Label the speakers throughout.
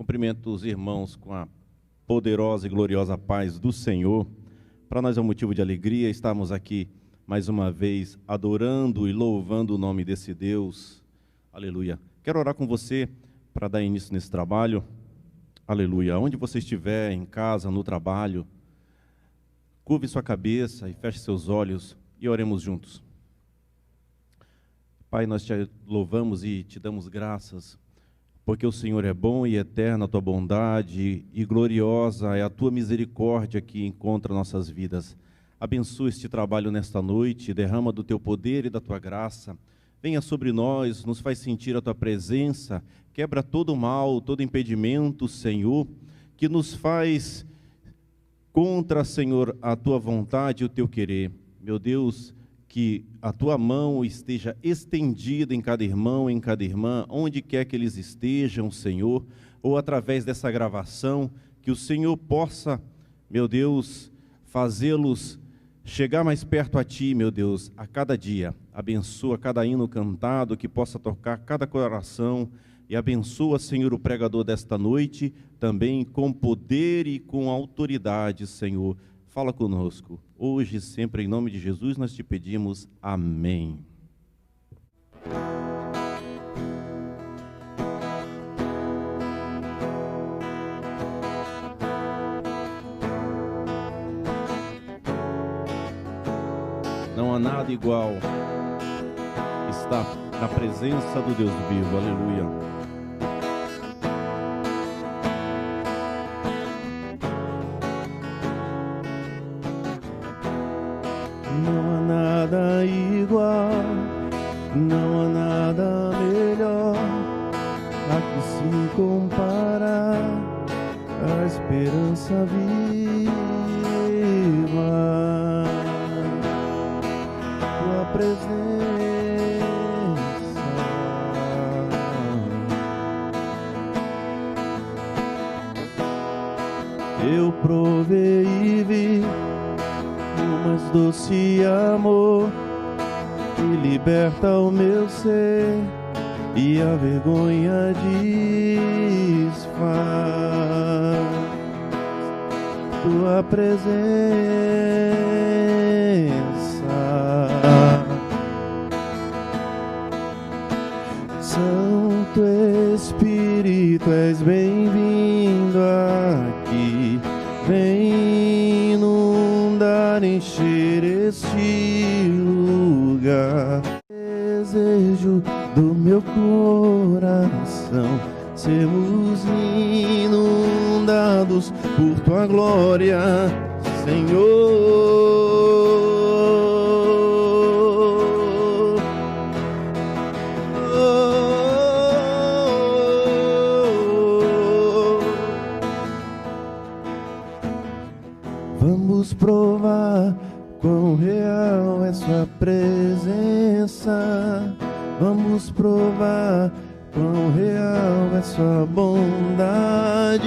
Speaker 1: Cumprimento os irmãos com a poderosa e gloriosa paz do Senhor. Para nós é um motivo de alegria estarmos aqui mais uma vez adorando e louvando o nome desse Deus. Aleluia. Quero orar com você para dar início nesse trabalho. Aleluia. Onde você estiver, em casa, no trabalho, curve sua cabeça e feche seus olhos e oremos juntos. Pai, nós te louvamos e te damos graças, porque o Senhor é bom e eterna a tua bondade e gloriosa é a tua misericórdia que encontra nossas vidas. Abençoa este trabalho nesta noite, derrama do teu poder e da tua graça. Venha sobre nós, nos faz sentir a tua presença, quebra todo o mal, todo impedimento, Senhor, que nos faz contra, Senhor, a tua vontade e o teu querer. Meu Deus, que a tua mão esteja estendida em cada irmão, em cada irmã, onde quer que eles estejam, Senhor, ou através dessa gravação, que o Senhor possa, meu Deus, fazê-los chegar mais perto a Ti, meu Deus, a cada dia. Abençoa cada hino cantado, que possa tocar cada coração, e abençoa, Senhor, o pregador desta noite, também com poder e com autoridade, Senhor. Fala conosco, hoje e sempre, em nome de Jesus, nós te pedimos. Amém. Não há nada igual estar na presença do Deus vivo. Aleluia.
Speaker 2: Não há nada igual, não há nada melhor a que se compara a esperança viva. Tua presença eu provei e vi o mais doce amor que liberta o meu ser e a vergonha desfaz. Tua presença, Santo Espírito, és bem-vindo aqui. Vem inundar, encher este lugar. Desejo do meu coração, sermos inundados por tua glória, Senhor. Vamos provar quão real é sua presença. Vamos provar quão real é sua bondade.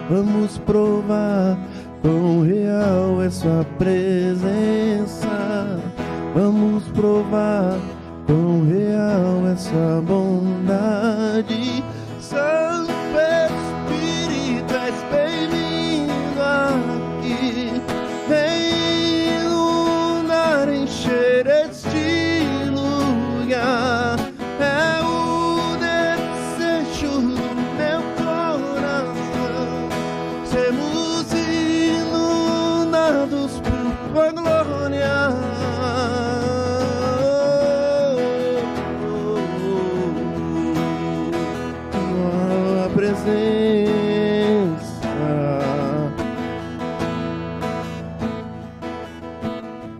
Speaker 2: Vamos provar quão real é sua presença. Vamos provar quão real é sua bondade. Santo Espírito, és bem-vindo aqui. Vem inundar, encher este lugar. É o desejo do meu coração, sermos inundados por tua glória. Tua presença,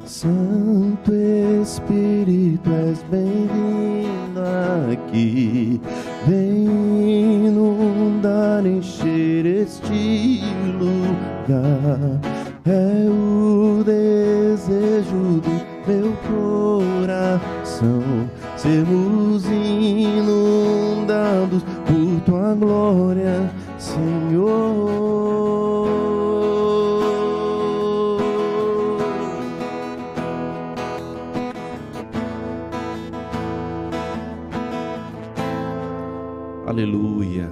Speaker 2: Santo Espírito, és bem-vindo aqui. Vem inundar, encher este lugar. É o desejo do meu coração, sermos inundados por tua glória, Senhor.
Speaker 1: Aleluia.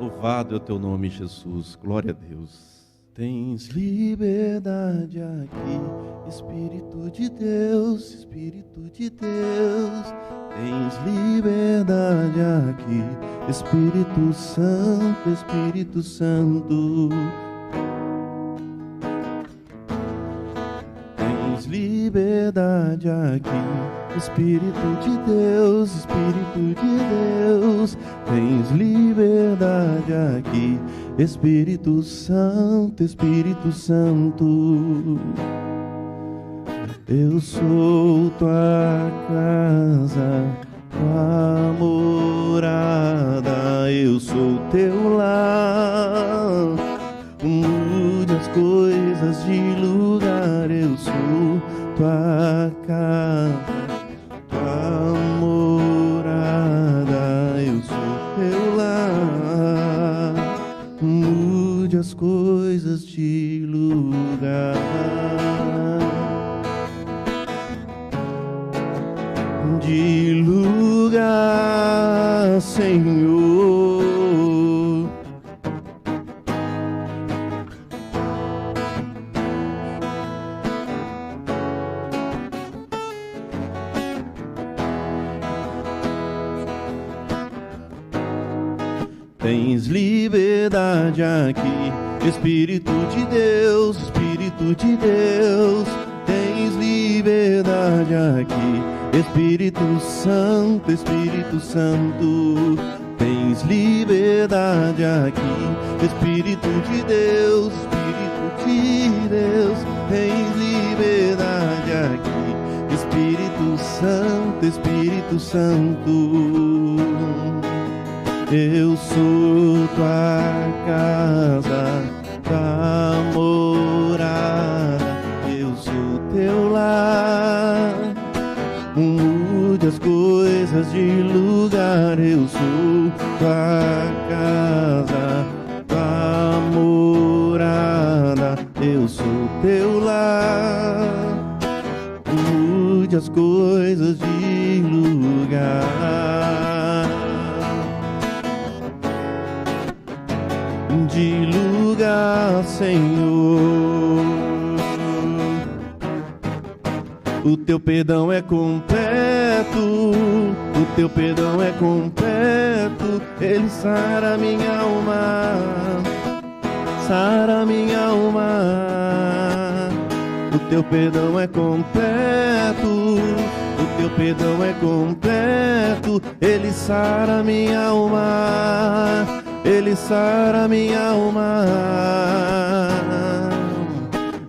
Speaker 1: Louvado é o teu nome, Jesus. Glória a Deus.
Speaker 2: Tens liberdade aqui, Espírito de Deus, Espírito de Deus. Tens liberdade aqui, Espírito Santo, Espírito Santo. Tens liberdade aqui, Espírito de Deus, Espírito de Deus. Tens liberdade aqui, Espírito Santo, Espírito Santo. Eu sou tua casa, tua morada, eu sou teu lar. Mude as coisas de lugar, eu sou tua casa, tua morada, eu sou teu lar. Mude as coisas de lugar. De lugar, Senhor. Tens liberdade aqui, Espírito de Deus, Espírito de Deus. Tens liberdade aqui, Espírito Santo, Espírito Santo. Tens liberdade aqui, Espírito de Deus, Espírito de Deus. Tens liberdade aqui, Espírito Santo, Espírito Santo. Eu sou tua casa, tua morada, eu sou teu lar. Mude as coisas de lugar, eu sou tua casa, tua morada, eu sou teu lar. Mude as coisas de lugar. De lugar, Senhor. O teu perdão é completo, o teu perdão é completo. Ele sara minha alma, sara minha alma. O teu perdão é completo, o teu perdão é completo. Ele sara minha alma, ele sara minha alma.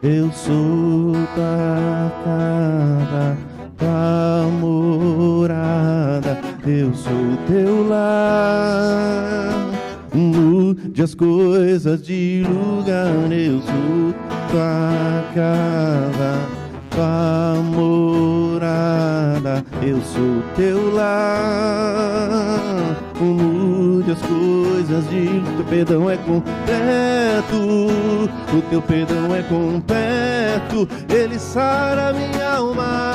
Speaker 2: Eu sou tua casa, tua morada, eu sou teu lar. Mude as coisas de lugar, eu sou tua casa, tua morada, eu sou teu lar. Mude as coisas de teu perdão é completo, o teu perdão é completo. Ele sara minha alma,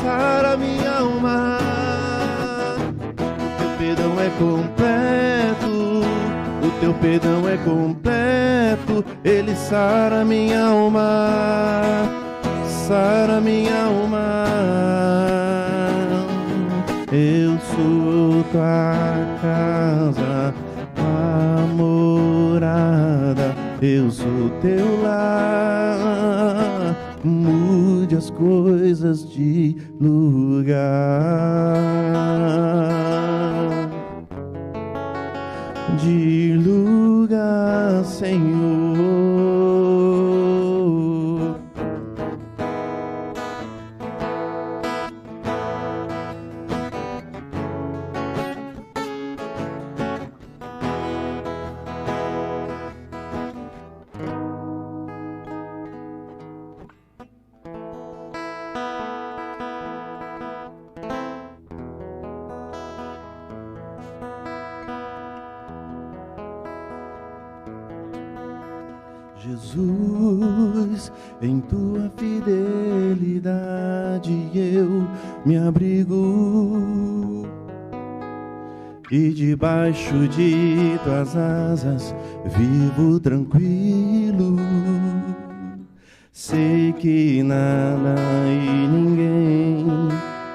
Speaker 2: sara minha alma. O teu perdão é completo, o teu perdão é completo. Ele sara minha alma, sara minha alma. Eu sou tua casa, tua morada, eu sou teu lar. Mude as coisas de lugar. De lugar, Senhor. Jesus, em tua fidelidade eu me abrigo. e debaixo de tuas asas vivo tranquilo. Sei que nada e ninguém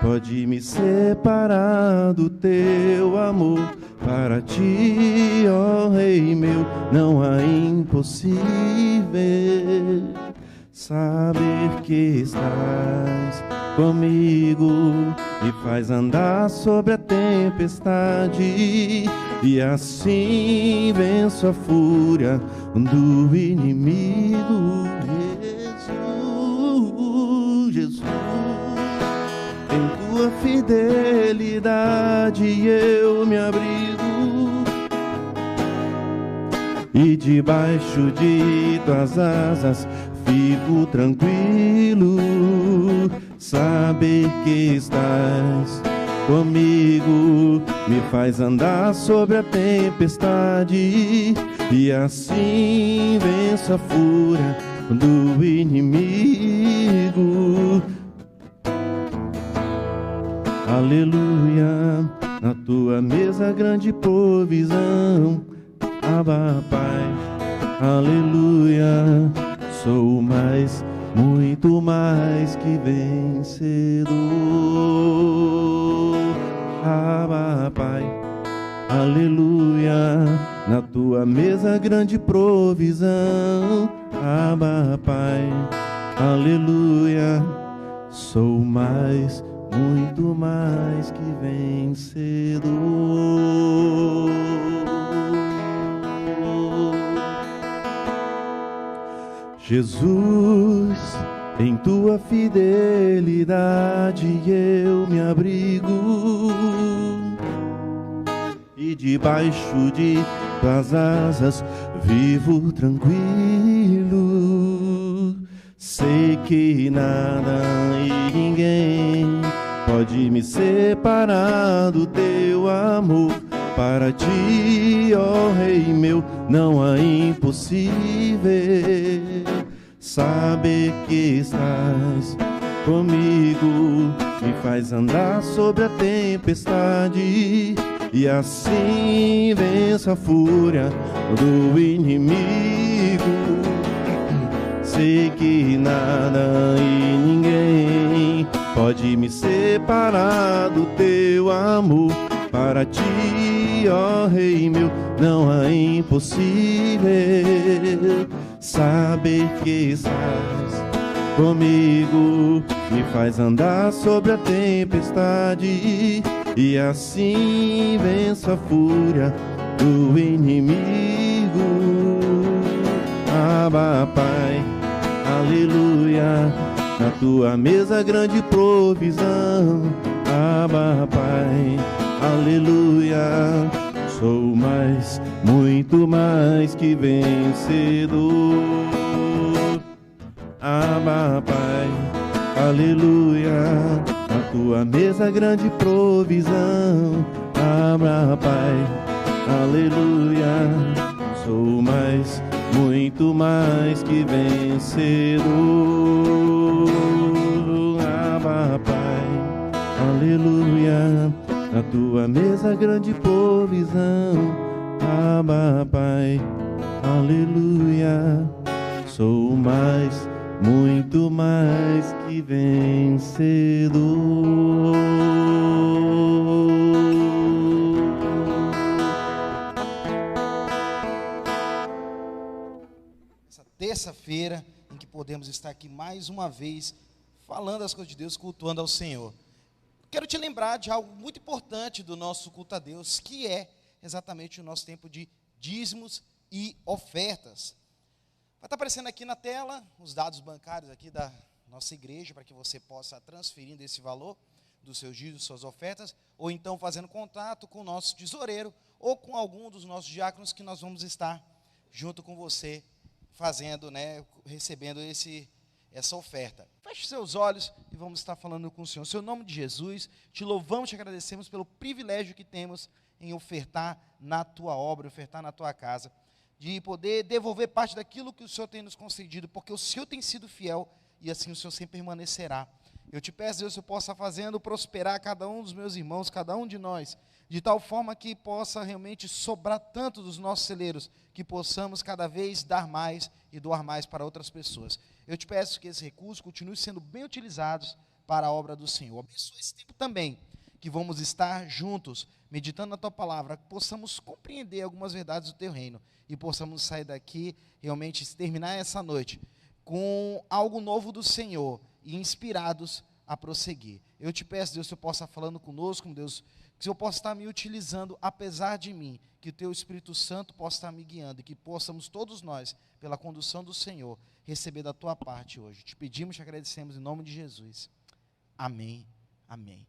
Speaker 2: pode me separar do teu amor. Para ti, ó Rei meu, não há impossível. Saber que estás comigo me faz andar sobre a tempestade, e assim venço a fúria do inimigo. Jesus, em tua fidelidade eu me abrigo, e debaixo de tuas asas fico tranquilo. Saber que estás comigo me faz andar sobre a tempestade, e assim venço a fúria do inimigo. Aleluia, na tua mesa grande provisão. Abba, Pai, aleluia, sou mais, muito mais que vencedor. Abba, Pai, aleluia, na tua mesa grande provisão. Abba, Pai, aleluia, sou mais, muito mais que vencedor. Jesus, em tua fidelidade eu me abrigo, e debaixo de tuas asas vivo tranquilo. Sei que nada e ninguém pode me separar do teu amor. Para ti, ó Rei meu, não há impossível. Saber que estás comigo me faz andar sobre a tempestade, e assim venço a fúria do inimigo. Sei que nada e ninguém pode me separar do teu amor. Para ti, ó Rei meu, não há impossível. Saber que estás comigo me faz andar sobre a tempestade, e assim venço a fúria do inimigo. Abba, Pai, aleluia, na tua mesa grande provisão. Abba, Pai, aleluia, sou mais, muito mais que vencedor. Abba, Pai, aleluia, na tua mesa grande provisão. Abba, Pai, aleluia, sou mais, muito mais que vencedor. Abba, Pai, aleluia, na tua mesa grande provisão. Abba, Pai, aleluia, sou mais, muito mais que vencedor.
Speaker 3: Essa terça-feira em que podemos estar aqui mais uma vez falando as coisas de Deus, cultuando ao Senhor. Quero te lembrar de algo muito importante do nosso culto a Deus, que é exatamente o nosso tempo de dízimos e ofertas. Vai estar aparecendo aqui na tela os dados bancários aqui da nossa igreja, para que você possa estar transferindo esse valor dos seus dízimos, suas ofertas, ou então fazendo contato com o nosso tesoureiro, ou com algum dos nossos diáconos, que nós vamos estar junto com você, fazendo, recebendo essa oferta. Feche seus olhos e vamos estar falando com o Senhor. Em seu nome de Jesus, te louvamos, te agradecemos pelo privilégio que temos em ofertar na tua obra, ofertar na tua casa, de poder devolver parte daquilo que o Senhor tem nos concedido, porque o Senhor tem sido fiel e assim o Senhor sempre permanecerá. Eu te peço, Deus, que eu possa fazendo prosperar cada um dos meus irmãos, cada um de nós, de tal forma que possa realmente sobrar tanto dos nossos celeiros, que possamos cada vez dar mais e doar mais para outras pessoas. Eu te peço que esses recursos continuem sendo bem utilizados para a obra do Senhor. Abençoa esse tempo também, que vamos estar juntos, meditando na Tua Palavra, que possamos compreender algumas verdades do Teu reino, e possamos sair daqui, realmente terminar essa noite, com algo novo do Senhor, e inspirados a prosseguir. Eu te peço, Deus, que eu possa estar falando conosco, Deus, que eu possa estar me utilizando, apesar de mim, que o Teu Espírito Santo possa estar me guiando, e que possamos todos nós, pela condução do Senhor, receber da Tua parte hoje. Te pedimos, te agradecemos em nome de Jesus. Amém, amém.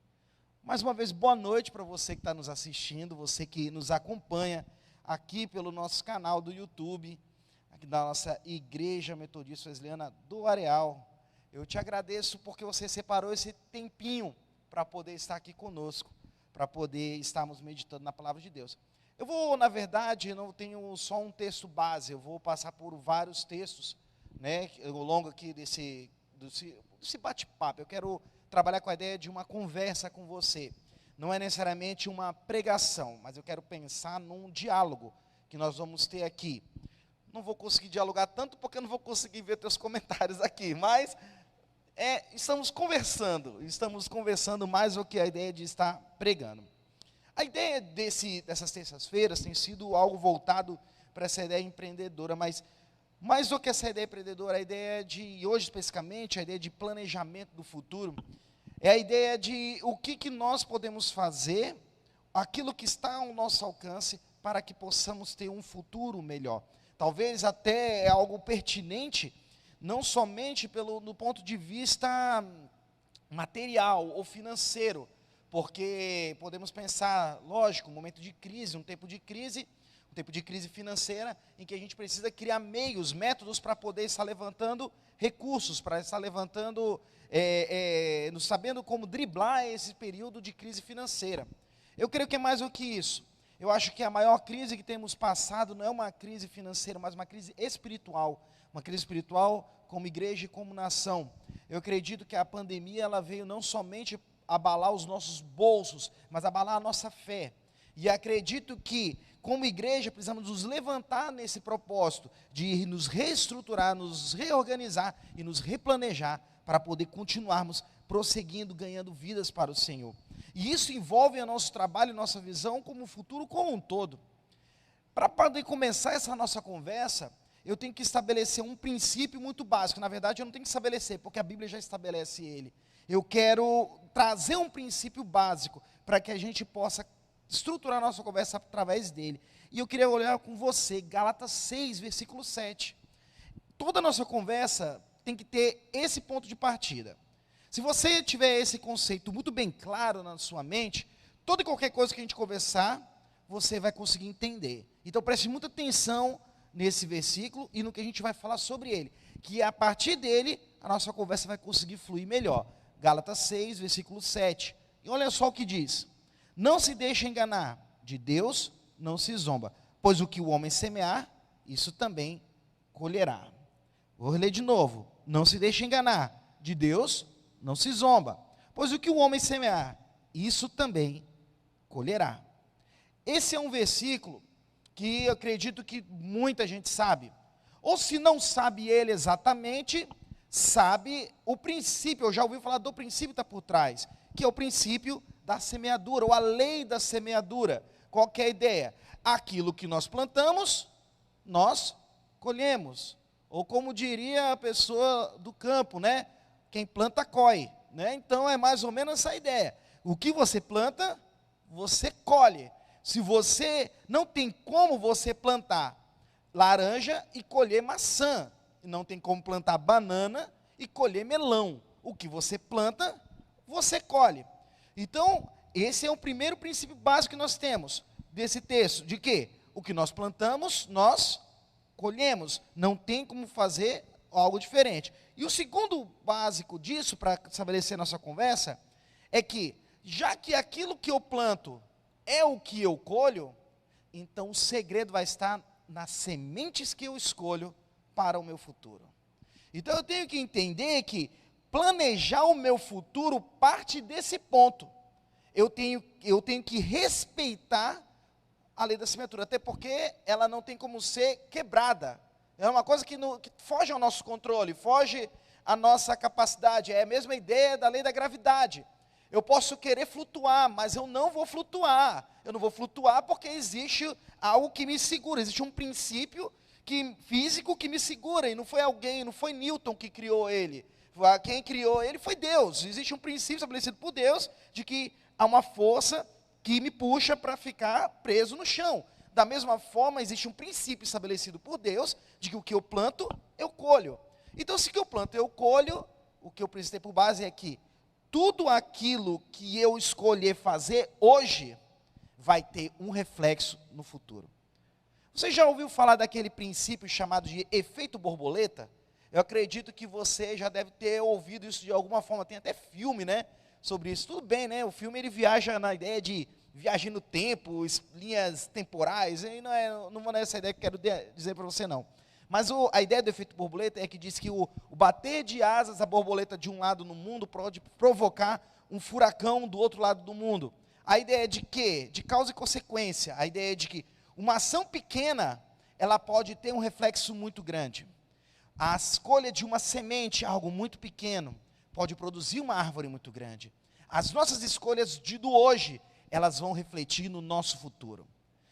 Speaker 3: Mais uma vez, boa noite para você que está nos assistindo, você que nos acompanha aqui pelo nosso canal do YouTube, aqui da nossa Igreja Metodista Wesleyana do Areal. Eu te agradeço porque você separou esse tempinho para poder estar aqui conosco, para poder estarmos meditando na Palavra de Deus. Eu vou, na verdade, não tenho só um texto base, eu vou passar por vários textos, né, ao longo aqui desse bate-papo. Eu quero trabalhar com a ideia de uma conversa com você. Não é necessariamente uma pregação, mas eu quero pensar num diálogo que nós vamos ter aqui. Não vou conseguir dialogar tanto porque eu não vou conseguir ver teus comentários aqui, mas estamos conversando mais do que a ideia de estar pregando. A ideia dessas terças-feiras tem sido algo voltado para essa ideia empreendedora, mas mais do que essa ideia empreendedora, a ideia de, hoje especificamente, a ideia de planejamento do futuro, é a ideia de o que nós podemos fazer, aquilo que está ao nosso alcance, para que possamos ter um futuro melhor. Talvez até é algo pertinente, não somente no ponto de vista material ou financeiro, porque podemos pensar, lógico, um momento de crise, um tempo de crise financeira, em que a gente precisa criar meios, métodos para poder estar levantando recursos, para estar levantando, sabendo como driblar esse período de crise financeira. Eu creio que é mais do que isso. Eu acho que a maior crise que temos passado não é uma crise financeira, mas uma crise espiritual como igreja e como nação. Eu acredito que a pandemia ela veio não somente abalar os nossos bolsos, mas abalar a nossa fé. E acredito que, como igreja, precisamos nos levantar nesse propósito de nos reestruturar, nos reorganizar e nos replanejar para poder continuarmos prosseguindo, ganhando vidas para o Senhor. E isso envolve o nosso trabalho e nossa visão como o futuro como um todo. Para poder começar essa nossa conversa, eu tenho que estabelecer um princípio muito básico. Na verdade, eu não tenho que estabelecer, porque a Bíblia já estabelece ele. Eu quero trazer um princípio básico para que a gente possa estruturar a nossa conversa através dele. E eu queria olhar com você, Gálatas 6, versículo 7. Toda a nossa conversa tem que ter esse ponto de partida. Se você tiver esse conceito muito bem claro na sua mente, toda e qualquer coisa que a gente conversar, você vai conseguir entender. Então preste muita atenção nesse versículo e no que a gente vai falar sobre ele, que a partir dele, a nossa conversa vai conseguir fluir melhor. Gálatas 6, versículo 7. E olha só o que diz: não se deixe enganar, de Deus não se zomba, pois o que o homem semear, isso também colherá. Vou ler de novo: não se deixe enganar, de Deus não se zomba, pois o que o homem semear, isso também colherá. Esse é um versículo que eu acredito que muita gente sabe, ou se não sabe ele exatamente, sabe o princípio. Eu já ouvi falar do princípio que está por trás, que é o princípio da semeadura, ou a lei da semeadura. Qual que é a ideia? Aquilo que nós plantamos, nós colhemos. Ou como diria a pessoa do campo, né? Quem planta, colhe. Né? Então, é mais ou menos essa ideia. O que você planta, você colhe. Se você, não tem como você plantar laranja e colher maçã. Não tem como plantar banana e colher melão. O que você planta, você colhe. Então, esse é o primeiro princípio básico que nós temos desse texto, de que o que nós plantamos, nós colhemos. Não tem como fazer algo diferente. E o segundo básico disso, para estabelecer nossa conversa, é que, já que aquilo que eu planto é o que eu colho, então o segredo vai estar nas sementes que eu escolho para o meu futuro. Então eu tenho que entender que planejar o meu futuro parte desse ponto. Eu tenho que respeitar a lei da semeadura, até porque ela não tem como ser quebrada. É uma coisa que foge ao nosso controle, foge à nossa capacidade. É a mesma ideia da lei da gravidade. Eu posso querer flutuar, mas eu não vou flutuar. Eu não vou flutuar porque existe algo que me segura, existe um princípio físico que me segura, e não foi Newton que criou ele. Quem criou ele foi Deus. Existe um princípio estabelecido por Deus de que há uma força que me puxa para ficar preso no chão. Da mesma forma, existe um princípio estabelecido por Deus de que o que eu planto, eu colho. Então, se o que eu planto, eu colho, o que eu preciso ter por base é que tudo aquilo que eu escolher fazer hoje vai ter um reflexo no futuro. Você já ouviu falar daquele princípio chamado de efeito borboleta? Eu acredito que você já deve ter ouvido isso de alguma forma. Tem até filme, né, sobre isso. Tudo bem, né? O filme ele viaja na ideia de viagem no tempo, linhas temporais. E não vou nessa ideia que quero dizer para você, não. Mas a ideia do efeito borboleta é que diz que o bater de asas da borboleta de um lado no mundo pode provocar um furacão do outro lado do mundo. A ideia de quê? De causa e consequência. A ideia de que uma ação pequena, ela pode ter um reflexo muito grande. A escolha de uma semente, algo muito pequeno, pode produzir uma árvore muito grande. As nossas escolhas do hoje, elas vão refletir no nosso futuro.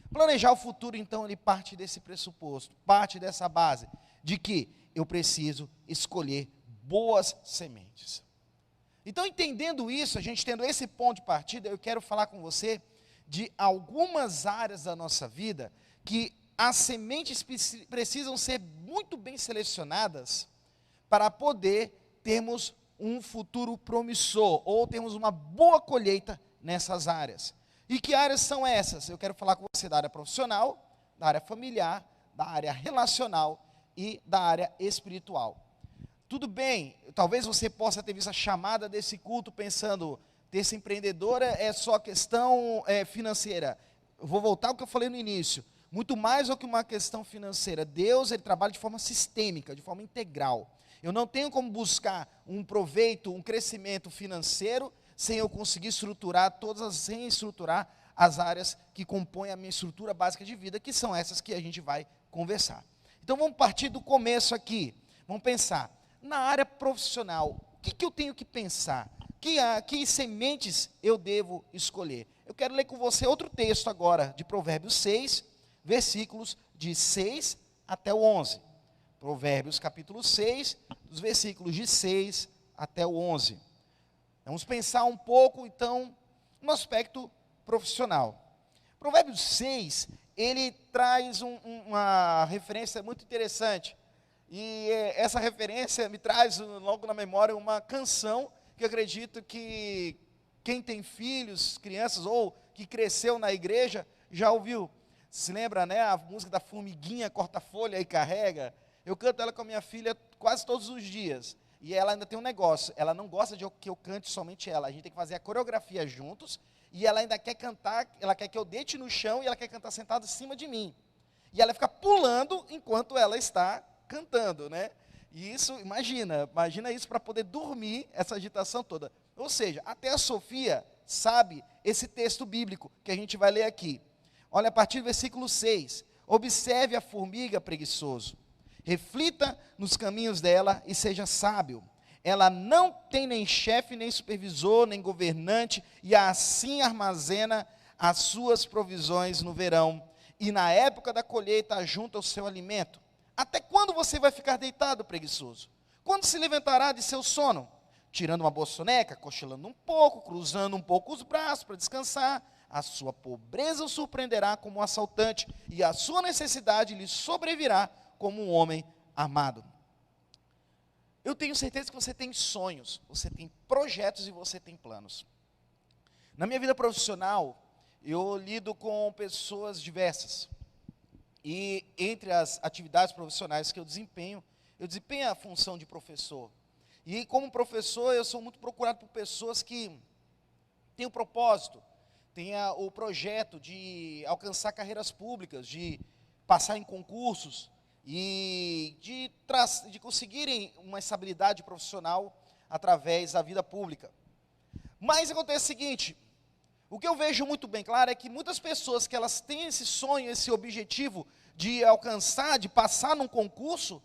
Speaker 3: Planejar o futuro, então, ele parte desse pressuposto, parte dessa base, de que eu preciso escolher boas sementes. Então, entendendo isso, a gente tendo esse ponto de partida, eu quero falar com você de algumas áreas da nossa vida que as sementes precisam ser muito bem selecionadas para poder termos um futuro promissor, ou termos uma boa colheita nessas áreas. E que áreas são essas? Eu quero falar com você da área profissional, da área familiar, da área relacional e da área espiritual. Tudo bem, talvez você possa ter visto a chamada desse culto pensando, ter-se empreendedora é só questão financeira. Eu vou voltar ao que eu falei no início. Muito mais do que uma questão financeira. Deus, ele trabalha de forma sistêmica, de forma integral. Eu não tenho como buscar um proveito, um crescimento financeiro, sem eu conseguir sem estruturar as áreas que compõem a minha estrutura básica de vida, que são essas que a gente vai conversar. Então vamos partir do começo aqui. Vamos pensar, na área profissional, o que eu tenho que pensar? Que sementes eu devo escolher? Eu quero ler com você outro texto agora, de Provérbios 6, versículos de 6 até o 11. Provérbios capítulo 6, dos versículos de 6 até o 11. Vamos pensar um pouco, então, no aspecto profissional. Provérbios 6, ele traz uma referência muito interessante. E essa referência me traz logo na memória uma canção que eu acredito que quem tem filhos, crianças, ou que cresceu na igreja, já ouviu. Se lembra, né, a música da formiguinha corta folha e carrega? Eu canto ela com a minha filha quase todos os dias. E ela ainda tem um negócio, ela não gosta de que eu cante somente ela. A gente tem que fazer a coreografia juntos, e ela ainda quer cantar, ela quer que eu deite no chão, e ela quer cantar sentada em cima de mim. E ela fica pulando enquanto ela está cantando, né? E isso, imagina isso para poder dormir, essa agitação toda. Ou seja, até a Sofia sabe esse texto bíblico que a gente vai ler aqui. Olha, a partir do versículo 6. Observe a formiga, preguiçoso. Reflita nos caminhos dela e seja sábio. Ela não tem nem chefe, nem supervisor, nem governante, e assim armazena as suas provisões no verão. E na época da colheita ajunta o seu alimento. Até quando você vai ficar deitado, preguiçoso? Quando se levantará de seu sono? Tirando uma boa soneca, cochilando um pouco, cruzando um pouco os braços para descansar. A sua pobreza o surpreenderá como um assaltante, e a sua necessidade lhe sobrevirá como um homem amado. Eu tenho certeza que você tem sonhos, você tem projetos e você tem planos. Na minha vida profissional, eu lido com pessoas diversas. E entre as atividades profissionais que eu desempenho a função de professor. E como professor, eu sou muito procurado por pessoas que têm o propósito, têm o projeto de alcançar carreiras públicas, de passar em concursos, e de conseguirem uma estabilidade profissional através da vida pública. Mas acontece o seguinte, o que eu vejo muito bem claro é que muitas pessoas que elas têm esse sonho, esse objetivo de alcançar, de passar num concurso,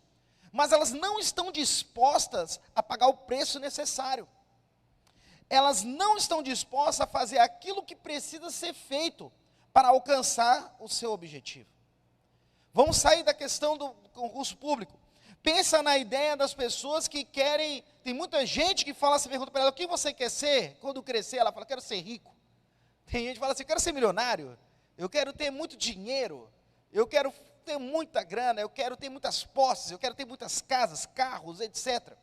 Speaker 3: mas elas não estão dispostas a pagar o preço necessário. Elas não estão dispostas a fazer aquilo que precisa ser feito para alcançar o seu objetivo. Vamos sair da questão do concurso público. Pensa na ideia das pessoas que querem, tem muita gente que fala, você pergunta para ela, o que você quer ser? Quando crescer, ela fala, quero ser rico. Tem gente que fala assim, eu quero ser milionário, eu quero ter muito dinheiro, eu quero ter muita grana, eu quero ter muitas posses, eu quero ter muitas casas, carros, etc.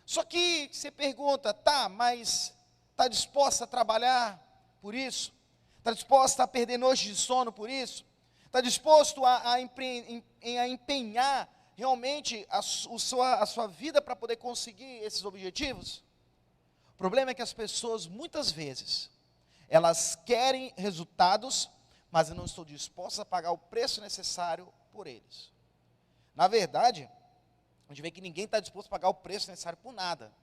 Speaker 3: Só que você pergunta, tá, mas está disposta a trabalhar por isso? Está disposta a perder noites de sono por isso? Está disposto a empenhar realmente a sua vida para poder conseguir esses objetivos? O problema é que as pessoas, muitas vezes, elas querem resultados, mas não estão dispostas a pagar o preço necessário por eles. Na verdade, a gente vê que ninguém está disposto a pagar o preço necessário por nada.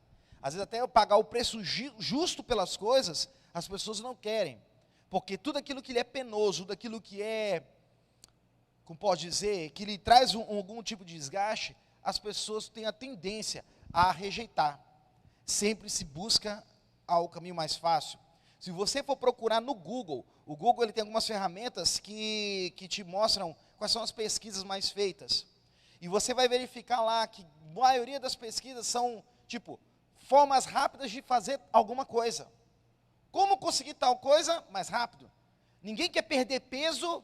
Speaker 3: Às vezes até pagar o preço justo pelas coisas, as pessoas não querem. Porque tudo aquilo que lhe é penoso, tudo aquilo que é, como pode dizer, que lhe traz algum tipo de desgaste, as pessoas têm a tendência a rejeitar. Sempre se busca o caminho mais fácil. Se você for procurar no Google, o Google ele tem algumas ferramentas que te mostram quais são as pesquisas mais feitas. E você vai verificar lá que a maioria das pesquisas são, tipo, formas rápidas de fazer alguma coisa. Como conseguir tal coisa mais rápido? Ninguém quer perder peso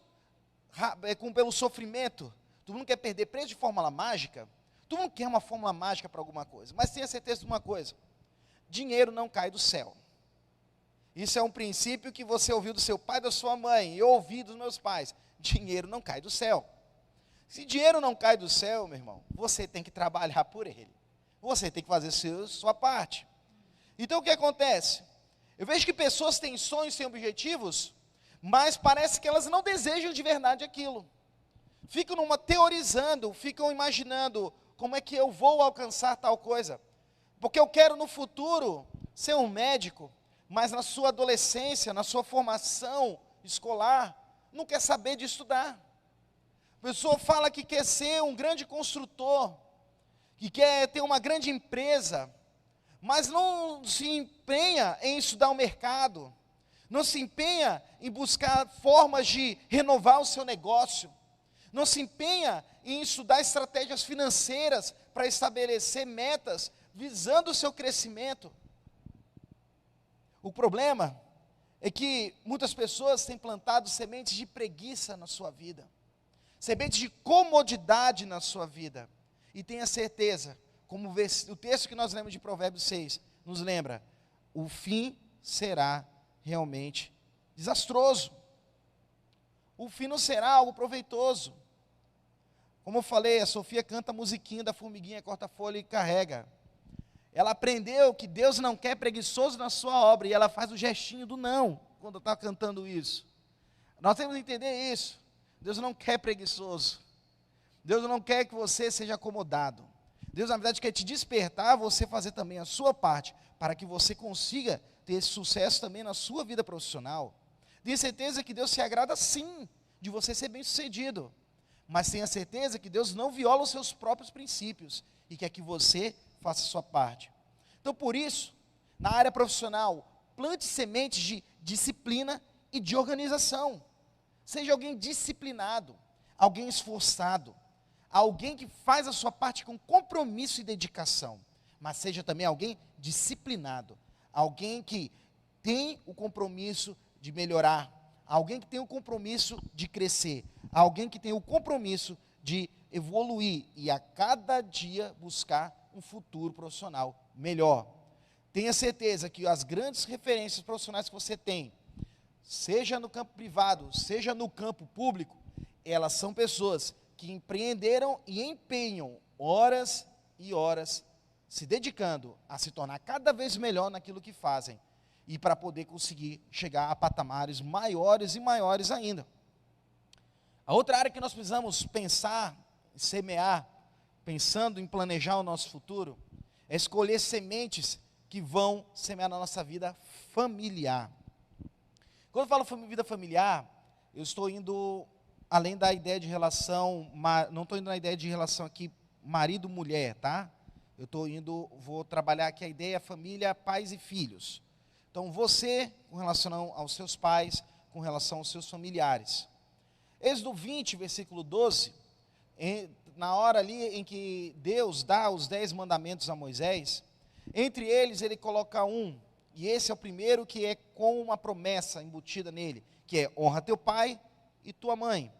Speaker 3: pelo sofrimento. Todo mundo quer perder peso de fórmula mágica. Todo mundo quer uma fórmula mágica para alguma coisa. Mas tenha certeza de uma coisa. Dinheiro não cai do céu. Isso é um princípio que você ouviu do seu pai, da sua mãe. E eu ouvi dos meus pais. Dinheiro não cai do céu. Se dinheiro não cai do céu, meu irmão, você tem que trabalhar por ele. Você tem que fazer sua parte. Então o que acontece? Eu vejo que pessoas têm sonhos, têm objetivos, mas parece que elas não desejam de verdade aquilo. Ficam teorizando, ficam imaginando como é que eu vou alcançar tal coisa. Porque eu quero no futuro ser um médico, mas na sua adolescência, na sua formação escolar, não quer saber de estudar. A pessoa fala que quer ser um grande construtor, que quer ter uma grande empresa, mas não se empenha em estudar o mercado, não se empenha em buscar formas de renovar o seu negócio, não se empenha em estudar estratégias financeiras para estabelecer metas visando o seu crescimento. O problema é que muitas pessoas têm plantado sementes de preguiça na sua vida, sementes de comodidade na sua vida. E tenha certeza, como o texto que nós lemos de Provérbios 6, nos lembra, o fim será realmente desastroso. O fim não será algo proveitoso. Como eu falei, a Sofia canta a musiquinha da formiguinha, corta a folha e carrega. Ela aprendeu que Deus não quer preguiçoso na sua obra, e ela faz o gestinho do não, quando está cantando isso. Nós temos que entender isso. Deus não quer preguiçoso. Deus não quer que você seja acomodado. Deus, na verdade, quer te despertar, você fazer também a sua parte, para que você consiga ter esse sucesso também na sua vida profissional. Tenha certeza que Deus se agrada, sim, de você ser bem-sucedido. Mas tenha certeza que Deus não viola os seus próprios princípios e quer que você faça a sua parte. Então, por isso, na área profissional, plante sementes de disciplina e de organização. Seja alguém disciplinado, alguém esforçado, alguém que faz a sua parte com compromisso e dedicação, mas seja também alguém disciplinado, alguém que tem o compromisso de melhorar, alguém que tem o compromisso de crescer, alguém que tem o compromisso de evoluir e a cada dia buscar um futuro profissional melhor. Tenha certeza que as grandes referências profissionais que você tem, seja no campo privado, seja no campo público, elas são pessoas que empreenderam e empenham horas e horas, se dedicando a se tornar cada vez melhor naquilo que fazem, e para poder conseguir chegar a patamares maiores e maiores ainda. A outra área que nós precisamos pensar, semear, pensando em planejar o nosso futuro, é escolher sementes que vão semear na nossa vida familiar. Quando eu falo vida familiar, eu estou indo além da ideia de relação, não estou indo na ideia de relação aqui marido-mulher, tá? Vou trabalhar aqui a ideia família, pais e filhos. Então você, com relação aos seus pais, com relação aos seus familiares. Êxodo 20, versículo 12, na hora ali em que Deus dá os 10 mandamentos a Moisés, entre eles ele coloca um, e esse é o primeiro que é com uma promessa embutida nele, que é honra teu pai e tua mãe,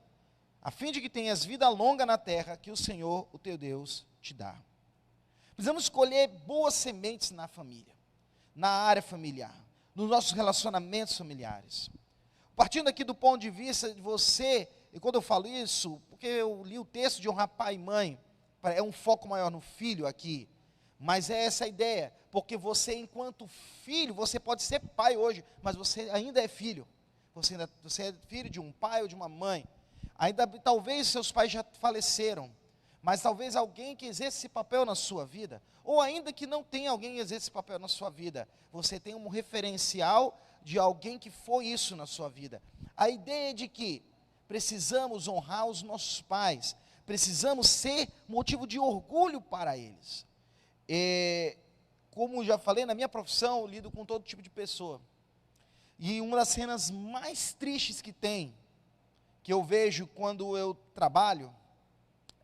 Speaker 3: a fim de que tenhas vida longa na terra que o Senhor, o teu Deus, te dá. Precisamos escolher boas sementes na família, na área familiar, nos nossos relacionamentos familiares. Partindo aqui do ponto de vista de você, e quando eu falo isso, porque eu li o texto de honrar pai e mãe, é um foco maior no filho aqui, mas é essa a ideia, porque você enquanto filho, você pode ser pai hoje, mas você ainda é filho, você é filho de um pai ou de uma mãe, ainda talvez seus pais já faleceram, mas talvez alguém que exerce esse papel na sua vida, ou ainda que não tenha alguém que exerce esse papel na sua vida, você tem um referencial de alguém que foi isso na sua vida. A ideia de que precisamos honrar os nossos pais, precisamos ser motivo de orgulho para eles. Como já falei, na minha profissão, eu lido com todo tipo de pessoa. E uma das cenas mais tristes que tem, que eu vejo quando eu trabalho,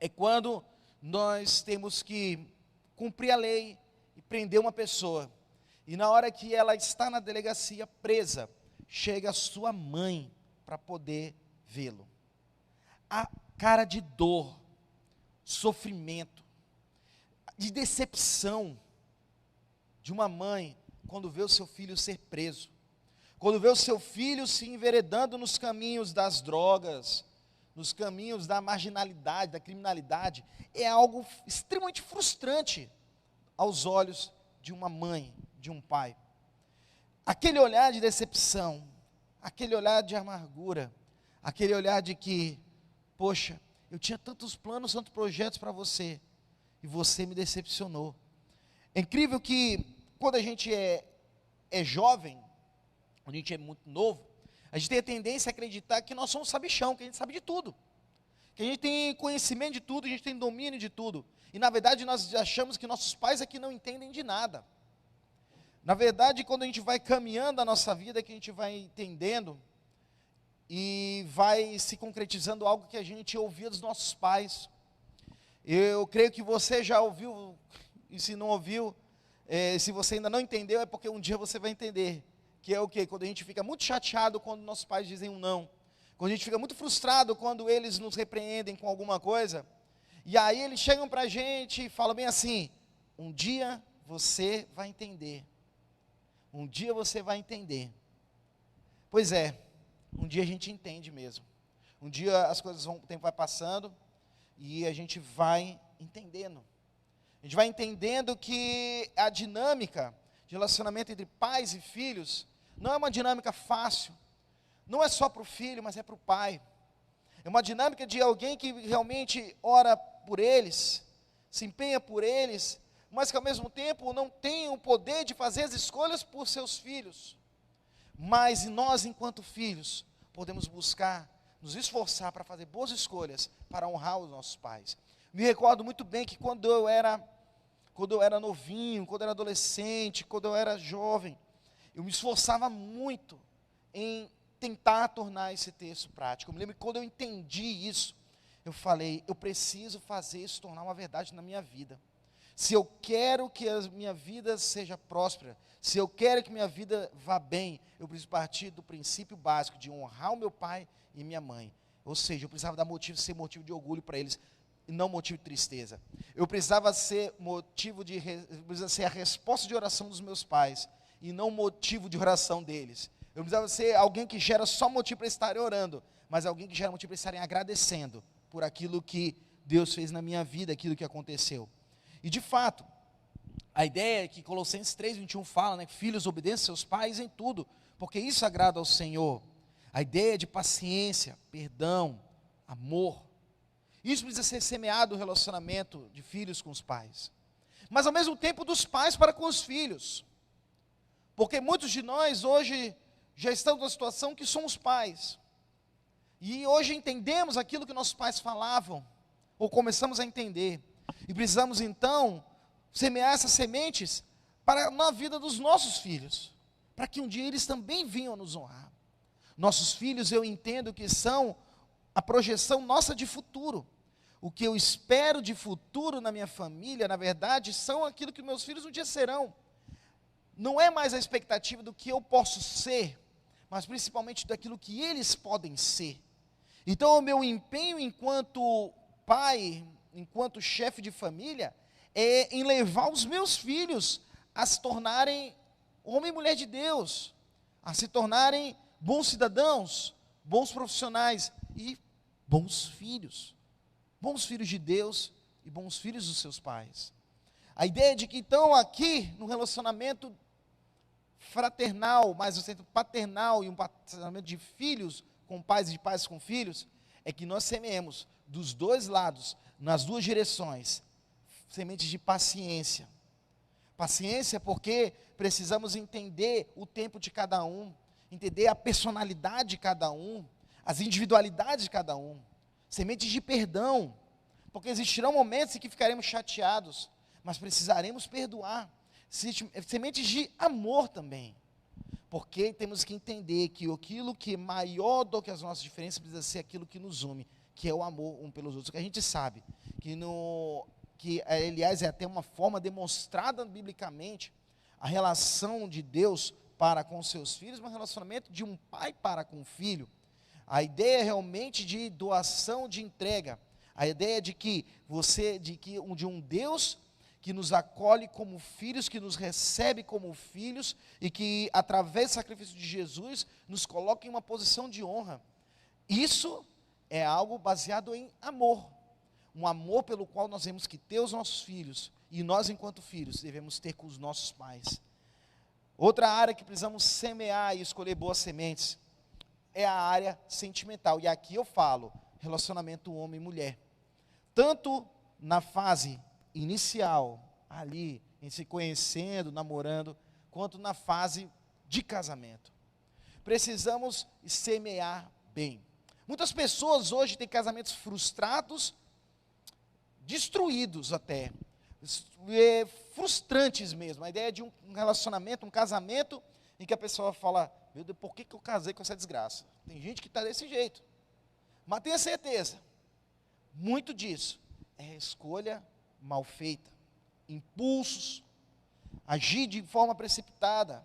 Speaker 3: é quando nós temos que cumprir a lei e prender uma pessoa. E na hora que ela está na delegacia presa, chega a sua mãe para poder vê-lo. A cara de dor, sofrimento, de decepção de uma mãe quando vê o seu filho ser preso, quando vê o seu filho se enveredando nos caminhos das drogas, nos caminhos da marginalidade, da criminalidade, é algo extremamente frustrante aos olhos de uma mãe, de um pai. Aquele olhar de decepção, aquele olhar de amargura, aquele olhar de que, poxa, eu tinha tantos planos, tantos projetos para você, e você me decepcionou. É incrível que quando a gente é jovem, quando a gente é muito novo, a gente tem a tendência a acreditar que nós somos sabichão, que a gente sabe de tudo, que a gente tem conhecimento de tudo, a gente tem domínio de tudo, e na verdade nós achamos que nossos pais aqui não entendem de nada. Na verdade, quando a gente vai caminhando a nossa vida, que a gente vai entendendo, e vai se concretizando algo que a gente ouvia dos nossos pais. Eu creio que você já ouviu, e se não ouviu, se você ainda não entendeu, é porque um dia você vai entender, que é o quê? Quando a gente fica muito chateado quando nossos pais dizem um não, quando a gente fica muito frustrado quando eles nos repreendem com alguma coisa, e aí eles chegam para a gente e falam bem assim, um dia você vai entender, um dia você vai entender. Pois é, um dia a gente entende mesmo, um dia as coisas o tempo vai passando, e a gente vai entendendo, que a dinâmica de relacionamento entre pais e filhos, não é uma dinâmica fácil, não é só para o filho, mas é para o pai, é uma dinâmica de alguém que realmente ora por eles, se empenha por eles, mas que ao mesmo tempo não tem o poder de fazer as escolhas por seus filhos, mas nós enquanto filhos, podemos buscar, nos esforçar para fazer boas escolhas, para honrar os nossos pais. Me recordo muito bem que quando eu era novinho, quando eu era adolescente, quando eu era jovem, eu me esforçava muito em tentar tornar esse texto prático. Eu me lembro que quando eu entendi isso, eu falei, eu preciso fazer isso tornar uma verdade na minha vida. Se eu quero que a minha vida seja próspera, se eu quero que minha vida vá bem, eu preciso partir do princípio básico de honrar o meu pai e minha mãe. Ou seja, eu precisava ser motivo de orgulho para eles, e não motivo de tristeza. Eu precisava ser a resposta de oração dos meus pais, e não motivo de oração deles. Eu precisava ser alguém que gera só motivo para estarem orando, mas alguém que gera motivo para estarem agradecendo por aquilo que Deus fez na minha vida, aquilo que aconteceu. E de fato, a ideia é que Colossenses 3:21 fala, né, que filhos obedeçam seus pais em tudo, porque isso agrada ao Senhor. A ideia de paciência, perdão, amor, isso precisa ser semeado no relacionamento de filhos com os pais. mas ao mesmo tempo dos pais para com os filhos. Porque muitos de nós hoje já estamos numa situação que somos pais. E hoje entendemos aquilo que nossos pais falavam, ou começamos a entender. E precisamos então semear essas sementes na vida dos nossos filhos, para que um dia eles também venham nos honrar. Nossos filhos, eu entendo que são a projeção nossa de futuro. O que eu espero de futuro na minha família, na verdade, são aquilo que meus filhos um dia serão. Não é mais a expectativa do que eu posso ser, mas principalmente daquilo que eles podem ser. Então, o meu empenho enquanto pai, enquanto chefe de família, é em levar os meus filhos a se tornarem homem e mulher de Deus, a se tornarem bons cidadãos, bons profissionais e bons filhos de Deus e bons filhos dos seus pais. A ideia de que então aqui no relacionamento fraternal, mais no centro paternal e um relacionamento de filhos com pais e de pais com filhos, é que nós semeemos dos dois lados, nas duas direções, sementes de paciência. Paciência porque precisamos entender o tempo de cada um, entender a personalidade de cada um, as individualidades de cada um. Sementes de perdão, porque existirão momentos em que ficaremos chateados, mas precisaremos perdoar. Sementes de amor também, porque temos que entender que aquilo que é maior do que as nossas diferenças precisa ser aquilo que nos une, que é o amor um pelos outros, que a gente sabe, que aliás é até uma forma demonstrada biblicamente, a relação de Deus para com seus filhos, um relacionamento de um pai para com o filho. A ideia realmente de doação, de entrega. A ideia de um Deus que nos acolhe como filhos, que nos recebe como filhos e que, através do sacrifício de Jesus, nos coloca em uma posição de honra. Isso é algo baseado em amor. Um amor pelo qual nós temos que ter os nossos filhos. E nós, enquanto filhos, devemos ter com os nossos pais. Outra área que precisamos semear e escolher boas sementes é a área sentimental, e aqui eu falo relacionamento homem e mulher, tanto na fase inicial, ali, em se conhecendo, namorando, quanto na fase de casamento. Precisamos semear bem. Muitas pessoas hoje têm casamentos frustrados, destruídos até, frustrantes mesmo, a ideia de um relacionamento, um casamento, em que a pessoa fala, meu Deus, por que eu casei com essa desgraça? Tem gente que está desse jeito. Mas tenha certeza, muito disso é escolha mal feita, impulsos, agir de forma precipitada.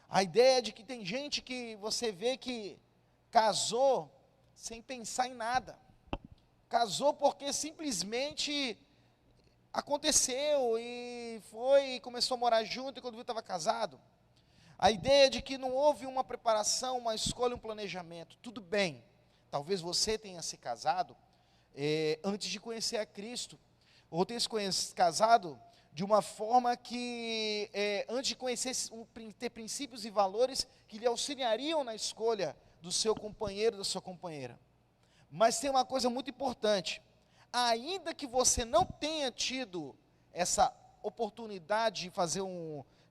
Speaker 3: A ideia de que tem gente que você vê que casou sem pensar em nada. Casou porque simplesmente aconteceu e foi e começou a morar junto e quando viu estava casado. A ideia de que não houve uma preparação, uma escolha, um planejamento. Tudo bem, talvez você tenha se casado antes de conhecer a Cristo, ou tenha se casado de uma forma que, antes de conhecer, ter princípios e valores que lhe auxiliariam na escolha do seu companheiro, da sua companheira. Mas tem uma coisa muito importante, ainda que você não tenha tido essa oportunidade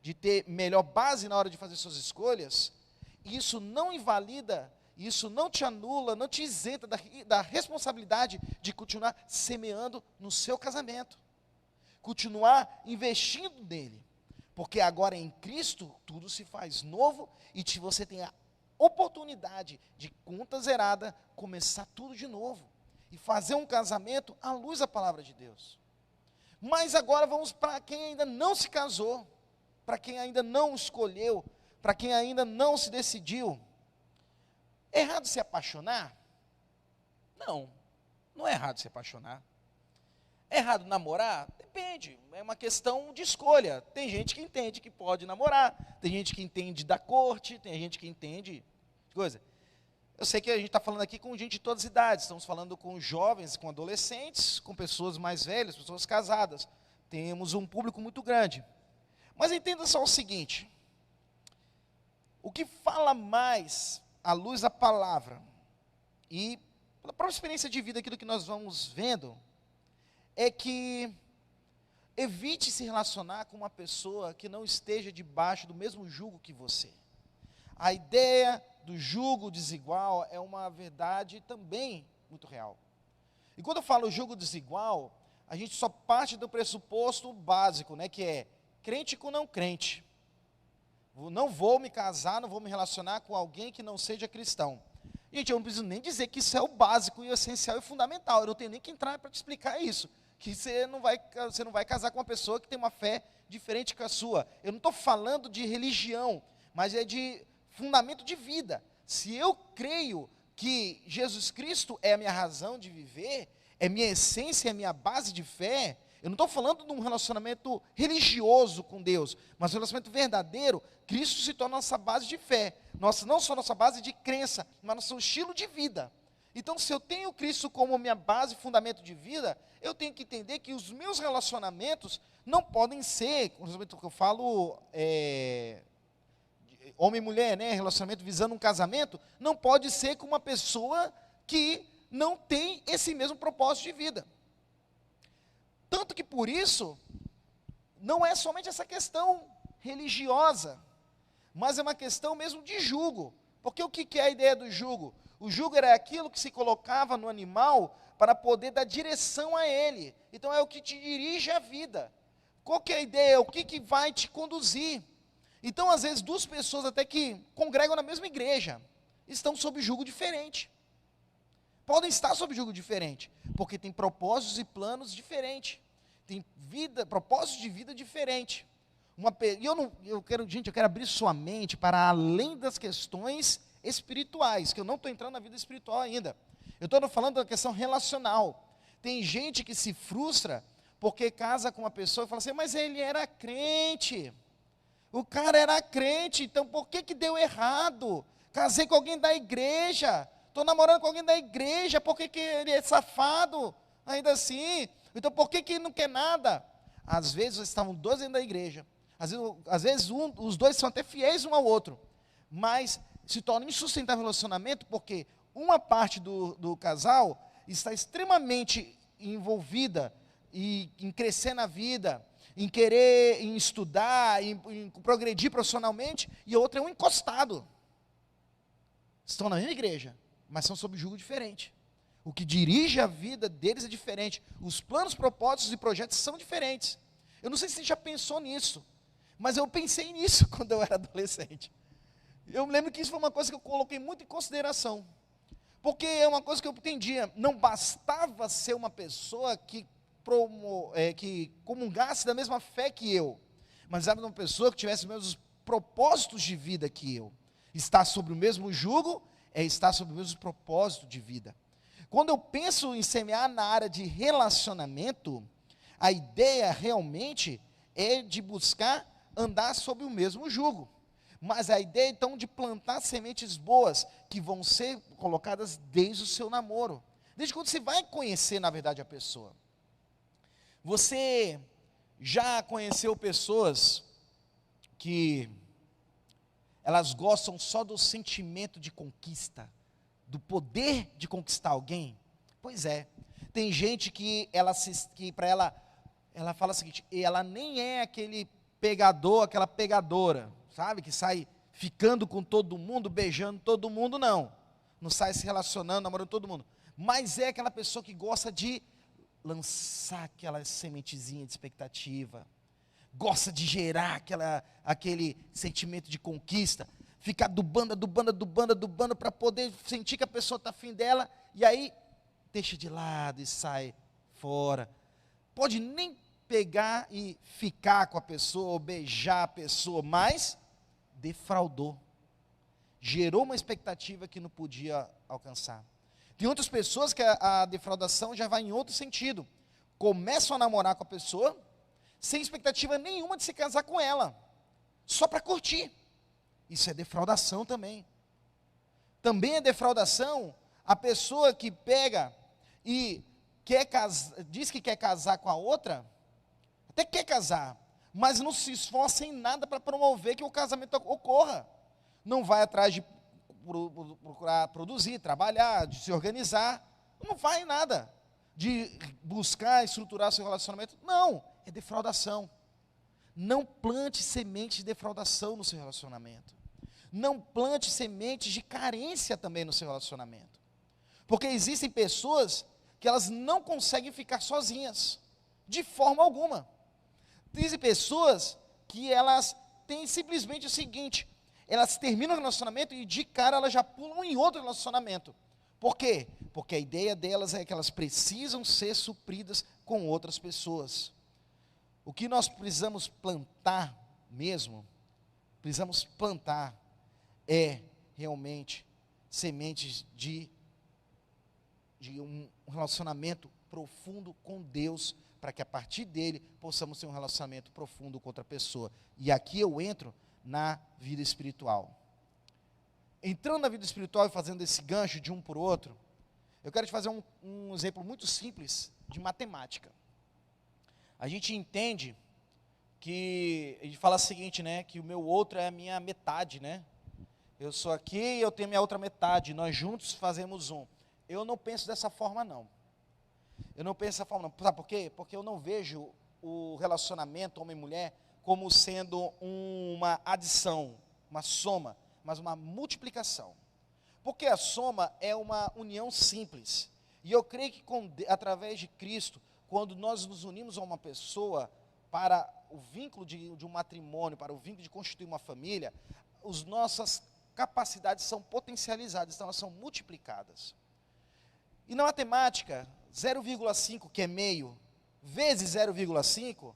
Speaker 3: de ter melhor base na hora de fazer suas escolhas, isso não invalida, isso não te anula, não te isenta da responsabilidade de continuar semeando no seu casamento, continuar investindo nele, porque agora em Cristo tudo se faz novo e você tem a oportunidade de conta zerada, começar tudo de novo e fazer um casamento à luz da palavra de Deus. Mas agora vamos para quem ainda não se casou, para quem ainda não escolheu, para quem ainda não se decidiu. É errado se apaixonar? Não, não é errado se apaixonar. É errado namorar? Depende, é uma questão de escolha. Tem gente que entende que pode namorar, tem gente que entende da corte, tem gente que entende coisa. Eu sei que a gente está falando aqui com gente de todas as idades, estamos falando com jovens, com adolescentes, com pessoas mais velhas, pessoas casadas. Temos um público muito grande. Mas entenda só o seguinte, o que fala mais à luz da palavra, e pela própria experiência de vida, aquilo que nós vamos vendo, é que evite se relacionar com uma pessoa que não esteja debaixo do mesmo jugo que você. A ideia do jugo desigual é uma verdade também muito real. E quando eu falo jugo desigual, a gente só parte do pressuposto básico, né, que é crente com não crente. Não vou me casar, não vou me relacionar com alguém que não seja cristão. Gente, eu não preciso nem dizer que isso é o básico e o essencial e fundamental. Eu não tenho nem que entrar para te explicar isso. Que você não vai casar com uma pessoa que tem uma fé diferente que a sua. Eu não estou falando de religião, mas é de fundamento de vida. Se eu creio que Jesus Cristo é a minha razão de viver, é minha essência, é minha base de fé, eu não estou falando de um relacionamento religioso com Deus, mas um relacionamento verdadeiro. Cristo se torna nossa base de fé, não só nossa base de crença, mas nosso estilo de vida. Então, se eu tenho Cristo como minha base, fundamento de vida, eu tenho que entender que os meus relacionamentos não podem ser, o relacionamento que eu falo, homem e mulher, né, relacionamento visando um casamento, não pode ser com uma pessoa que não tem esse mesmo propósito de vida. Tanto que por isso, não é somente essa questão religiosa, mas é uma questão mesmo de jugo. Porque o que é a ideia do jugo? O jugo era aquilo que se colocava no animal para poder dar direção a ele. Então é o que te dirige a vida. Qual que é a ideia? O que vai te conduzir? Então, às vezes, duas pessoas até que congregam na mesma igreja, estão sob jugo diferente. Podem estar sob jugo diferente, porque tem propósitos e planos diferentes. Tem propósitos de vida diferentes. Eu quero abrir sua mente para além das questões espirituais, que eu não estou entrando na vida espiritual ainda. Eu estou falando da questão relacional. Tem gente que se frustra porque casa com uma pessoa e fala assim, mas ele era crente. O cara era crente, então por que deu errado? Casei com alguém da igreja, estou namorando com alguém da igreja, por que ele é safado? Ainda assim, então por que não quer nada? Às vezes estavam dois dentro da igreja, às vezes os dois são até fiéis um ao outro, mas se torna insustentável o relacionamento porque uma parte do casal está extremamente envolvida em crescer na vida, em estudar, em progredir profissionalmente, e a outra é um encostado. Estão na mesma igreja, mas são sob jugo diferente. O que dirige a vida deles é diferente. Os planos, propósitos e projetos são diferentes. Eu não sei se você já pensou nisso, mas eu pensei nisso quando eu era adolescente. Eu me lembro que isso foi uma coisa que eu coloquei muito em consideração. Porque é uma coisa que eu entendia. Não bastava ser uma pessoa que comungasse da mesma fé que eu, mas era uma pessoa que tivesse os mesmos propósitos de vida que eu. Estar sobre o mesmo jugo é estar sobre o mesmo propósito de vida. Quando eu penso em semear na área de relacionamento, a ideia realmente é de buscar andar sobre o mesmo jugo. Mas a ideia então de plantar sementes boas que vão ser colocadas desde o seu namoro. Desde quando você vai conhecer, na verdade, a pessoa. Você já conheceu pessoas que elas gostam só do sentimento de conquista, do poder de conquistar alguém? Pois é, tem gente que para ela fala o seguinte, ela nem é aquele pegador, aquela pegadora, sabe, que sai ficando com todo mundo, beijando todo mundo, não sai se relacionando, namorando todo mundo, mas é aquela pessoa que gosta de lançar aquela sementezinha de expectativa, gosta de gerar aquele sentimento de conquista, ficar adubando para poder sentir que a pessoa está afim dela, e aí deixa de lado e sai fora. Pode nem pegar e ficar com a pessoa, ou beijar a pessoa, mas defraudou, gerou uma expectativa que não podia alcançar. Tem outras pessoas que a defraudação já vai em outro sentido. Começam a namorar com a pessoa, sem expectativa nenhuma de se casar com ela, só para curtir. Isso é defraudação também. Também é defraudação a pessoa que pega e diz que quer casar com a outra, até quer casar, mas não se esforça em nada para promover que o casamento ocorra. Não vai atrás de procurar produzir, trabalhar, de se organizar, não vai em nada, de buscar estruturar seu relacionamento, não, é defraudação. Não plante sementes de defraudação no seu relacionamento. Não plante sementes de carência também no seu relacionamento. Porque existem pessoas que elas não conseguem ficar sozinhas, de forma alguma. Existem pessoas que elas têm simplesmente o seguinte: elas terminam o relacionamento e de cara elas já pulam em outro relacionamento. Por quê? Porque a ideia delas é que elas precisam ser supridas com outras pessoas. O que nós precisamos plantar mesmo, precisamos plantar é realmente sementes de um relacionamento profundo com Deus, para que a partir dele possamos ter um relacionamento profundo com outra pessoa. E aqui eu entro na vida espiritual. Entrando na vida espiritual e fazendo esse gancho de um por outro, eu quero te fazer um exemplo muito simples de matemática. A gente entende que, a gente fala o seguinte, né, que o meu outro é a minha metade, né? Eu sou aqui e eu tenho minha outra metade, nós juntos fazemos um. Eu não penso dessa forma, não. Eu não penso dessa forma, não. Sabe por quê? Porque eu não vejo o relacionamento homem e mulher como sendo uma adição, uma soma, mas uma multiplicação. Porque a soma é uma união simples. E eu creio que através de Cristo, quando nós nos unimos a uma pessoa para o vínculo de um matrimônio, para o vínculo de constituir uma família, as nossas capacidades são potencializadas, então elas são multiplicadas. E na matemática, 0,5, que é meio, vezes 0,5,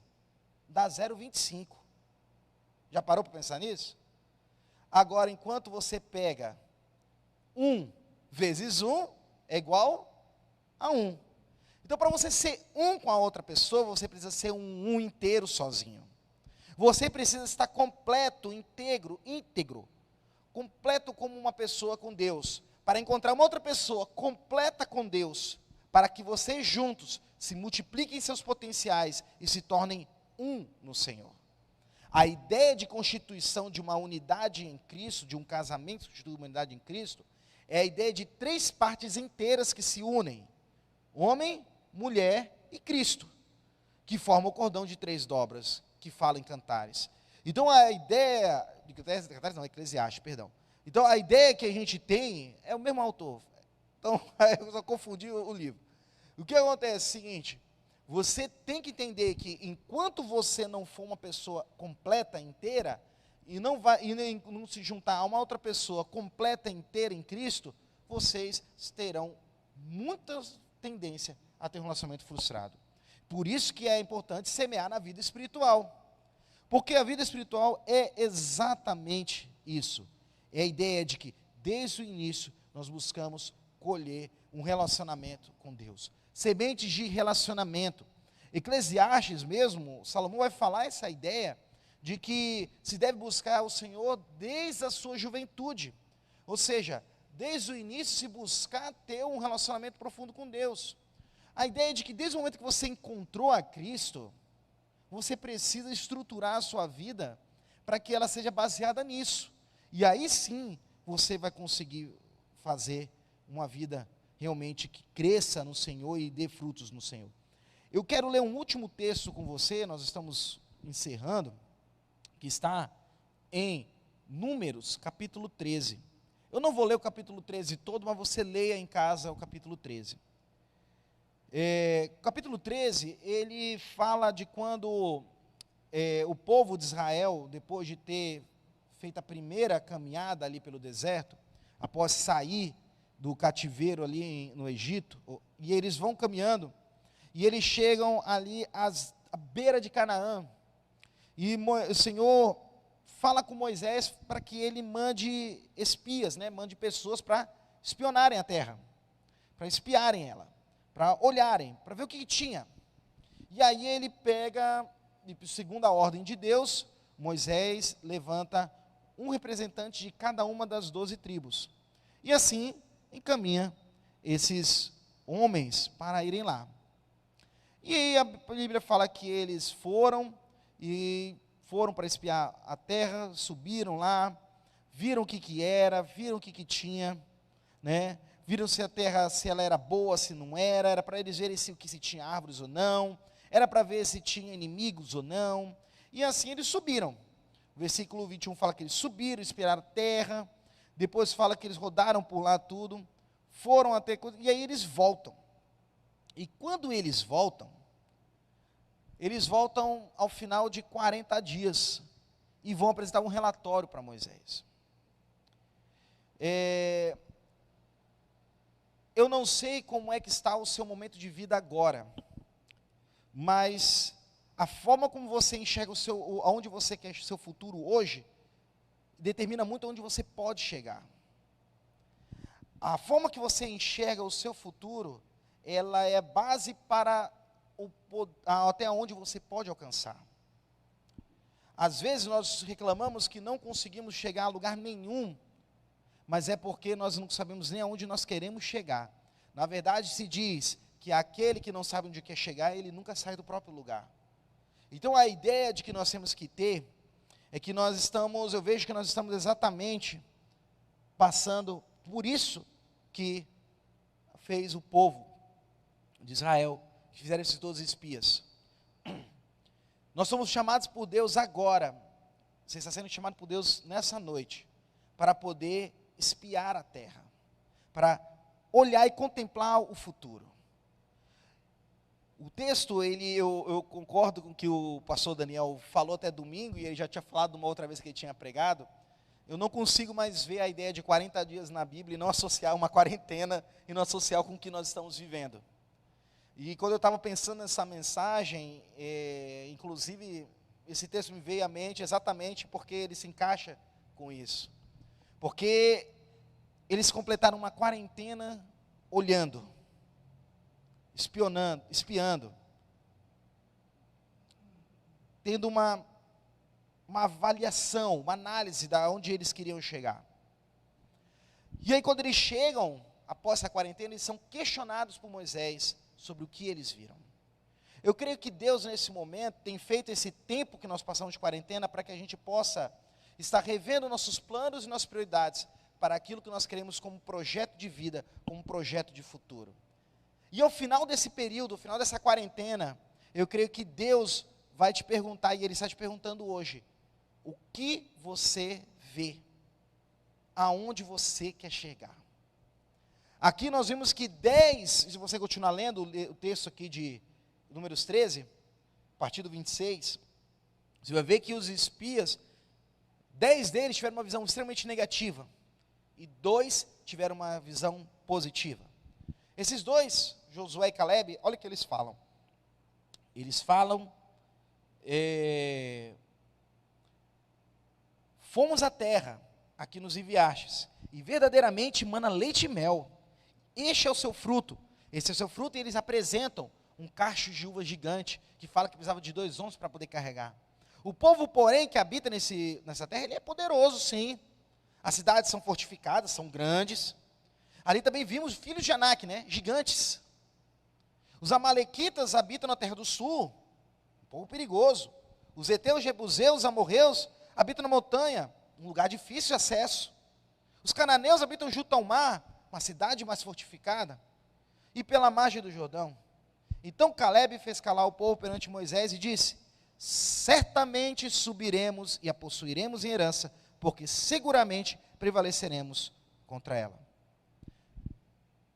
Speaker 3: dá 0,25. Já parou para pensar nisso? Agora, enquanto você pega 1 vezes 1 é igual a 1. Então, para você ser um com a outra pessoa, você precisa ser um inteiro sozinho. Você precisa estar completo, íntegro, completo como uma pessoa com Deus, para encontrar uma outra pessoa completa com Deus, para que vocês juntos se multipliquem seus potenciais e se tornem um no Senhor. A ideia de constituição de uma unidade em Cristo, de um casamento constituído de uma unidade em Cristo, é a ideia de 3 partes inteiras que se unem: homem, mulher e Cristo, que formam o cordão de 3 dobras, que fala em Cantares. Então a ideia, Cantares não, Eclesiastes, perdão. Então a ideia que a gente tem é o mesmo autor. Então eu só confundi o livro. O que acontece é o seguinte: você tem que entender que enquanto você não for uma pessoa completa, inteira, e não se juntar a uma outra pessoa completa, inteira em Cristo, vocês terão muita tendência a ter um relacionamento frustrado. Por isso que é importante semear na vida espiritual. Porque a vida espiritual é exatamente isso. É a ideia de que, desde o início, nós buscamos colher um relacionamento com Deus. Sementes de relacionamento. Eclesiastes mesmo, Salomão vai falar essa ideia de que se deve buscar o Senhor desde a sua juventude. Ou seja, desde o início se buscar ter um relacionamento profundo com Deus. A ideia de que desde o momento que você encontrou a Cristo, você precisa estruturar a sua vida para que ela seja baseada nisso. E aí sim, você vai conseguir fazer uma vida realmente que cresça no Senhor e dê frutos no Senhor. Eu quero ler um último texto com você, nós estamos encerrando, que está em Números, capítulo 13. Eu não vou ler o capítulo 13 todo, mas você leia em casa o capítulo 13. O capítulo 13, ele fala de quando o povo de Israel, depois de ter feito a primeira caminhada ali pelo deserto, após sair do cativeiro ali no Egito, e eles vão caminhando, e eles chegam ali à beira de Canaã, e o Senhor fala com Moisés para que ele mande espias, mande pessoas para espionarem a terra, para espiarem ela, para olharem, para ver o que tinha. E aí ele pega, segundo a ordem de Deus, Moisés levanta um representante de cada uma das 12 tribos. E assim encaminha esses homens para irem lá. E aí a Bíblia fala que eles foram para espiar a terra, subiram lá, viram o que era, viram o que tinha, viram se a terra, se ela era boa, se não era para eles verem se tinha árvores ou não, era para ver se tinha inimigos ou não, e assim eles subiram. O versículo 21 fala que eles subiram, espiaram a terra, depois fala que eles rodaram por lá tudo, foram até, e aí eles voltam. E quando eles voltam ao final de 40 dias, e vão apresentar um relatório para Moisés. Eu não sei como é que está o seu momento de vida agora, mas a forma como você enxerga aonde você quer o seu futuro hoje, determina muito onde você pode chegar. A forma que você enxerga o seu futuro, ela é base para até onde você pode alcançar. Às vezes nós reclamamos que não conseguimos chegar a lugar nenhum, mas é porque nós não sabemos nem aonde nós queremos chegar. Na verdade, se diz que aquele que não sabe onde quer chegar, ele nunca sai do próprio lugar. Então a ideia de que nós temos que ter, é que eu vejo que nós estamos exatamente passando por isso que fez o povo de Israel, que fizeram esses 12 espias. Nós somos chamados por Deus agora, você está sendo chamado por Deus nessa noite, para poder espiar a terra, para olhar e contemplar o futuro. O texto, eu concordo com o que o pastor Daniel falou até domingo, e ele já tinha falado uma outra vez que ele tinha pregado. Eu não consigo mais ver a ideia de 40 dias na Bíblia e não associar uma quarentena e não associar com o que nós estamos vivendo. E quando eu estava pensando nessa mensagem, inclusive esse texto me veio à mente exatamente porque ele se encaixa com isso. Porque eles completaram uma quarentena olhando, espiando, tendo uma avaliação, uma análise de onde eles queriam chegar. E aí quando eles chegam, após essa quarentena, eles são questionados por Moisés sobre o que eles viram. Eu creio que Deus nesse momento tem feito esse tempo que nós passamos de quarentena para que a gente possa estar revendo nossos planos e nossas prioridades para aquilo que nós queremos como projeto de vida, como projeto de futuro. E ao final desse período, ao final dessa quarentena, eu creio que Deus vai te perguntar, e Ele está te perguntando hoje, o que você vê? Aonde você quer chegar? Aqui nós vimos que 10, se você continuar lendo o texto aqui de Números 13, a partir do 26, você vai ver que os espias, 10 deles tiveram uma visão extremamente negativa, e 2 tiveram uma visão positiva. Esses 2, Josué e Caleb, olha o que eles falam. Eles falam, fomos à terra, a que nos enviastes, e verdadeiramente mana leite e mel. Este é o seu fruto. Esse é o seu fruto, e eles apresentam um cacho de uva gigante, que fala que precisava de 2 homens para poder carregar. O povo, porém, que habita nessa terra, ele é poderoso, sim. As cidades são fortificadas, são grandes. Ali também vimos filhos de Anak, gigantes. Os amalequitas habitam na terra do sul, um povo perigoso. Os heteus, jebuseus, amorreus habitam na montanha, um lugar difícil de acesso. Os cananeus habitam junto ao mar, uma cidade mais fortificada, e pela margem do Jordão. Então Caleb fez calar o povo perante Moisés e disse: certamente subiremos e a possuiremos em herança, porque seguramente prevaleceremos contra ela.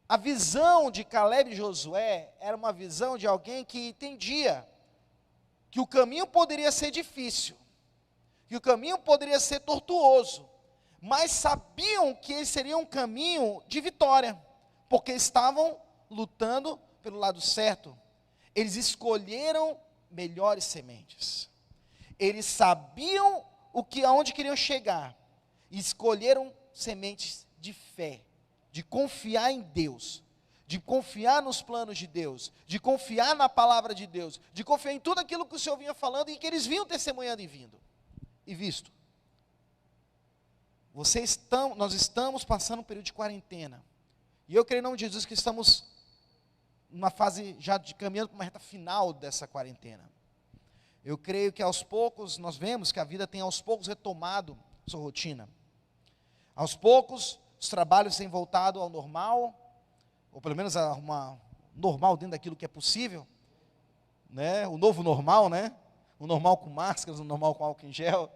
Speaker 3: A visão de Caleb e Josué era uma visão de alguém que entendia que o caminho poderia ser difícil, que o caminho poderia ser tortuoso, mas sabiam que esse seria um caminho de vitória, porque estavam lutando pelo lado certo. Eles escolheram melhores sementes. Eles sabiam aonde queriam chegar, e escolheram sementes de fé, de confiar em Deus, de confiar nos planos de Deus, de confiar na palavra de Deus, de confiar em tudo aquilo que o Senhor vinha falando e que eles vinham testemunhando e visto. Nós estamos passando um período de quarentena, e eu creio em nome de Jesus que estamos numa fase já caminhando para uma reta final dessa quarentena. Eu creio que aos poucos, nós vemos que a vida tem aos poucos retomado sua rotina. Aos poucos, os trabalhos têm voltado ao normal, ou pelo menos a uma normal dentro daquilo que é possível. né? O novo normal, né? O normal com máscaras, o normal com álcool em gel.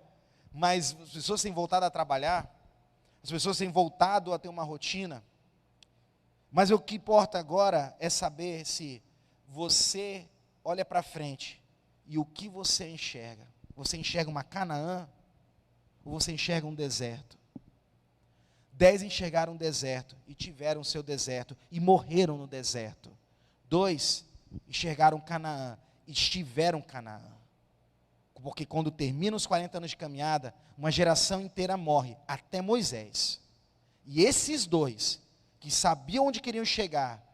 Speaker 3: Mas as pessoas têm voltado a trabalhar, as pessoas têm voltado a ter uma rotina. Mas o que importa agora é saber se você olha para frente e o que você enxerga. Você enxerga uma Canaã ou você enxerga um deserto? 10 enxergaram um deserto e tiveram seu deserto e morreram no deserto. 2 enxergaram Canaã e estiveram Canaã. Porque quando termina os 40 anos de caminhada, uma geração inteira morre, até Moisés. E esses 2, que sabiam onde queriam chegar,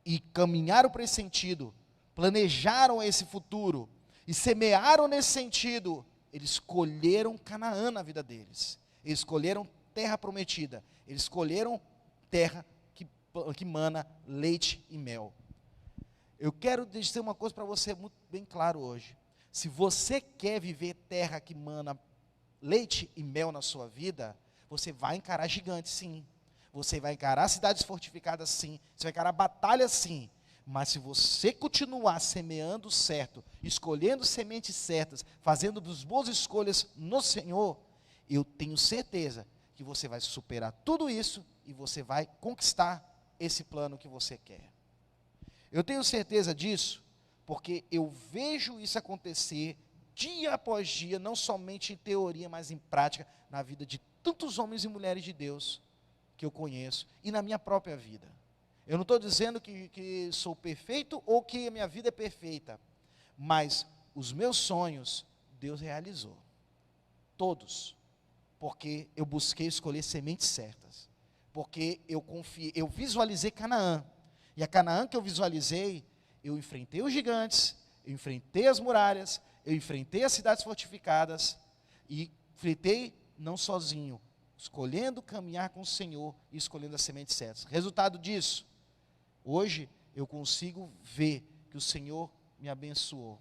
Speaker 3: e caminharam para esse sentido, planejaram esse futuro, e semearam nesse sentido, eles escolheram Canaã na vida deles. Eles escolheram terra prometida. Eles escolheram terra que mana leite e mel. Eu quero dizer uma coisa para você muito bem claro hoje. Se você quer viver terra que mana leite e mel na sua vida, você vai encarar gigantes, sim. Você vai encarar cidades fortificadas, sim. Você vai encarar batalhas, sim. Mas se você continuar semeando certo, escolhendo sementes certas, fazendo as boas escolhas no Senhor, eu tenho certeza que você vai superar tudo isso e você vai conquistar esse plano que você quer. Eu tenho certeza disso, porque eu vejo isso acontecer dia após dia, não somente em teoria, mas em prática, na vida de tantos homens e mulheres de Deus que eu conheço e na minha própria vida. Eu não estou dizendo que sou perfeito ou que a minha vida é perfeita, mas os meus sonhos Deus realizou, todos, porque eu busquei escolher sementes certas, porque eu confiei, eu visualizei Canaã, e a Canaã que eu visualizei, eu enfrentei os gigantes, eu enfrentei as muralhas, eu enfrentei as cidades fortificadas, e enfrentei não sozinho, escolhendo caminhar com o Senhor e escolhendo as sementes certas. Resultado disso, hoje eu consigo ver que o Senhor me abençoou.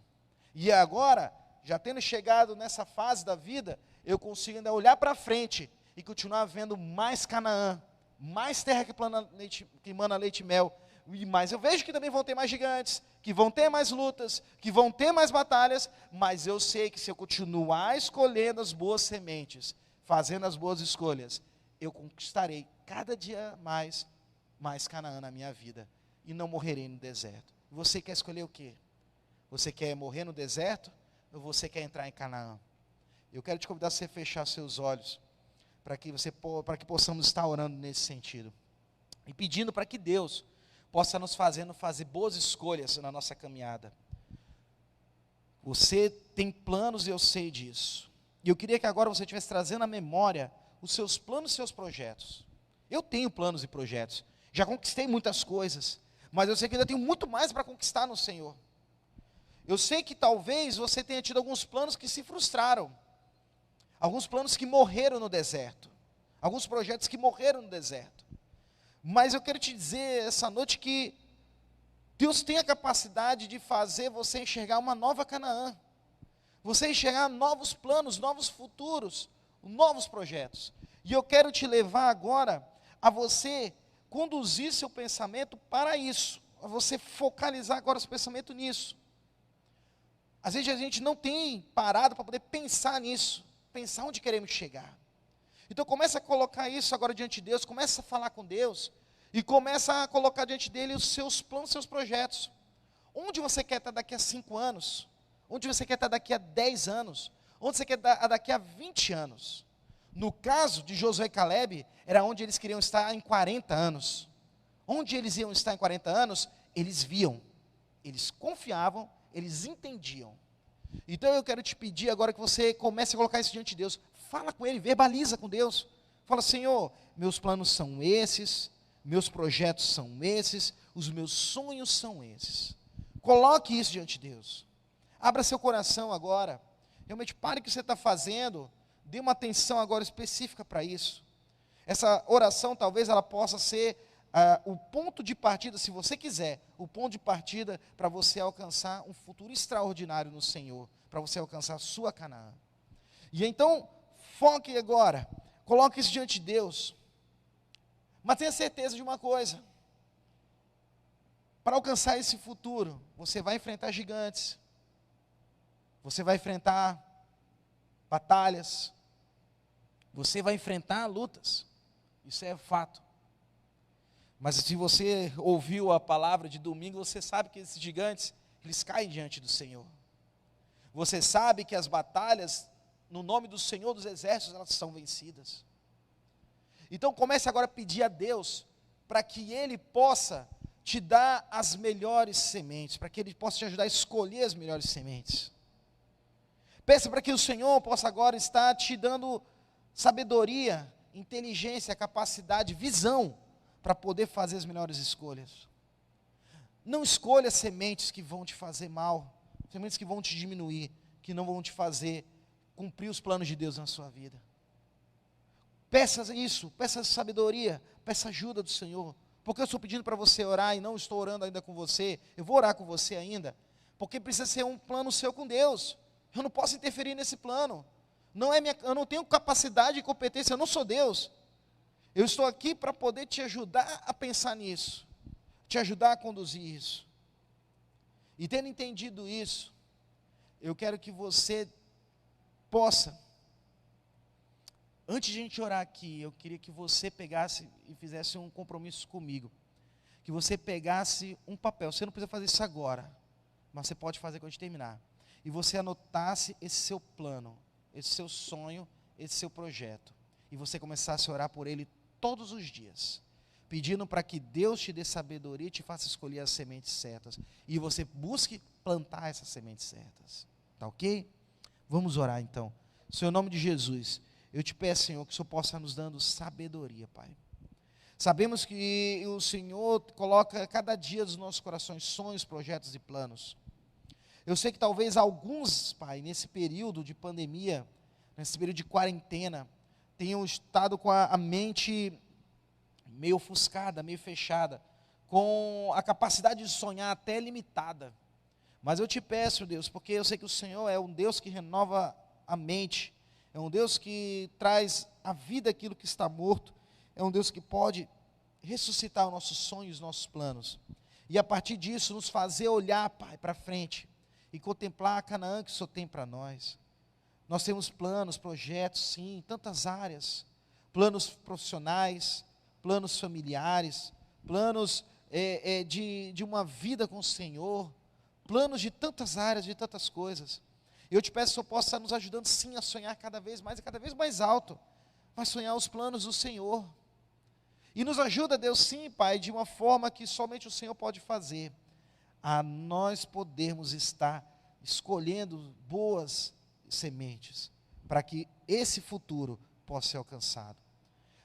Speaker 3: E agora, já tendo chegado nessa fase da vida, eu consigo ainda olhar para frente e continuar vendo mais Canaã, mais terra que mana leite e mel. Mas eu vejo que também vão ter mais gigantes, que vão ter mais lutas, que vão ter mais batalhas, mas eu sei que se eu continuar escolhendo as boas sementes, fazendo as boas escolhas, eu conquistarei cada dia mais Canaã na minha vida, e não morrerei no deserto. Você quer escolher o quê? Você quer morrer no deserto, ou você quer entrar em Canaã? Eu quero te convidar a você fechar seus olhos, para que possamos estar orando nesse sentido, e pedindo para que Deus possa nos fazer boas escolhas na nossa caminhada. Você tem planos e eu sei disso. E eu queria que agora você estivesse trazendo à memória os seus planos e seus projetos. Eu tenho planos e projetos. Já conquistei muitas coisas, mas eu sei que ainda tenho muito mais para conquistar no Senhor. Eu sei que talvez você tenha tido alguns planos que se frustraram. Alguns planos que morreram no deserto. Alguns projetos que morreram no deserto. Mas eu quero te dizer essa noite que Deus tem a capacidade de fazer você enxergar uma nova Canaã. Você enxergar novos planos, novos futuros, novos projetos. E eu quero te levar agora a você conduzir seu pensamento para isso. A você focalizar agora seu pensamento nisso. Às vezes a gente não tem parado para poder pensar nisso. Pensar onde queremos chegar. Então começa a colocar isso agora diante de Deus, começa a falar com Deus, e começa a colocar diante dele os seus planos, os seus projetos. Onde você quer estar daqui a 5 anos? Onde você quer estar daqui a 10 anos? Onde você quer estar daqui a 20 anos? No caso de Josué e Caleb, era onde eles queriam estar em 40 anos. Onde eles iam estar em 40 anos, eles viam, eles confiavam, eles entendiam. Então eu quero te pedir agora que você comece a colocar isso diante de Deus. Fala com Ele, verbaliza com Deus. Fala, Senhor, meus planos são esses, meus projetos são esses, os meus sonhos são esses. Coloque isso diante de Deus. Abra seu coração agora. Realmente pare o que você está fazendo. Dê uma atenção agora específica para isso. Essa oração talvez ela possa ser o ponto de partida, se você quiser, o ponto de partida para você alcançar um futuro extraordinário no Senhor, para você alcançar a sua Canaã. E então, foque agora, coloque isso diante de Deus, mas tenha certeza de uma coisa, para alcançar esse futuro, você vai enfrentar gigantes, Você vai enfrentar batalhas, você vai enfrentar lutas, isso é fato. Mas se você ouviu a palavra de domingo, você sabe que esses gigantes, eles caem diante do Senhor. Você sabe que as batalhas, no nome do Senhor dos Exércitos, elas são vencidas. Então comece agora a pedir a Deus, para que Ele possa te dar as melhores sementes, para que Ele possa te ajudar a escolher as melhores sementes. Peça para que o Senhor possa agora estar te dando sabedoria, inteligência, capacidade, visão, para poder fazer as melhores escolhas. Não escolha sementes que vão te fazer mal, sementes que vão te diminuir, que não vão te fazer cumprir os planos de Deus na sua vida. Peça isso, peça sabedoria, peça ajuda do Senhor. Porque eu estou pedindo para você orar e não estou orando ainda com você, eu vou orar com você ainda, porque precisa ser um plano seu com Deus. Eu não posso interferir nesse plano. Eu não tenho capacidade e competência, eu não sou Deus. Eu estou aqui para poder te ajudar a pensar nisso, te ajudar a conduzir isso. E tendo entendido isso, eu quero que você possa, antes de a gente orar aqui, eu queria que você pegasse e fizesse um compromisso comigo. Que você pegasse um papel, você não precisa fazer isso agora, mas você pode fazer quando a gente terminar. E você anotasse esse seu plano, esse seu sonho, esse seu projeto. E você começasse a orar por ele todos os dias, pedindo para que Deus te dê sabedoria e te faça escolher as sementes certas. E você busque plantar essas sementes certas. Tá ok? Vamos orar então. Senhor, em nome de Jesus, eu te peço, Senhor, que o Senhor possa nos dando sabedoria, Pai. Sabemos que o Senhor coloca cada dia nos nossos corações sonhos, projetos e planos. Eu sei que talvez alguns, Pai, nesse período de pandemia, nesse período de quarentena, tenham estado com a mente meio ofuscada, meio fechada, com a capacidade de sonhar até limitada. Mas eu te peço, Deus, porque eu sei que o Senhor é um Deus que renova a mente, é um Deus que traz à vida aquilo que está morto, é um Deus que pode ressuscitar os nossos sonhos, os nossos planos. E a partir disso, nos fazer olhar, Pai, para frente e contemplar a Canaã que o Senhor tem para nós. Nós temos planos, projetos, sim, em tantas áreas, planos profissionais, planos familiares, planos de uma vida com o Senhor, planos de tantas áreas, de tantas coisas. Eu te peço que o Senhor possa estar nos ajudando sim a sonhar cada vez mais e cada vez mais alto, mas sonhar os planos do Senhor. E nos ajuda, Deus, sim, Pai, de uma forma que somente o Senhor pode fazer, a nós podermos estar escolhendo boas sementes, para que esse futuro possa ser alcançado.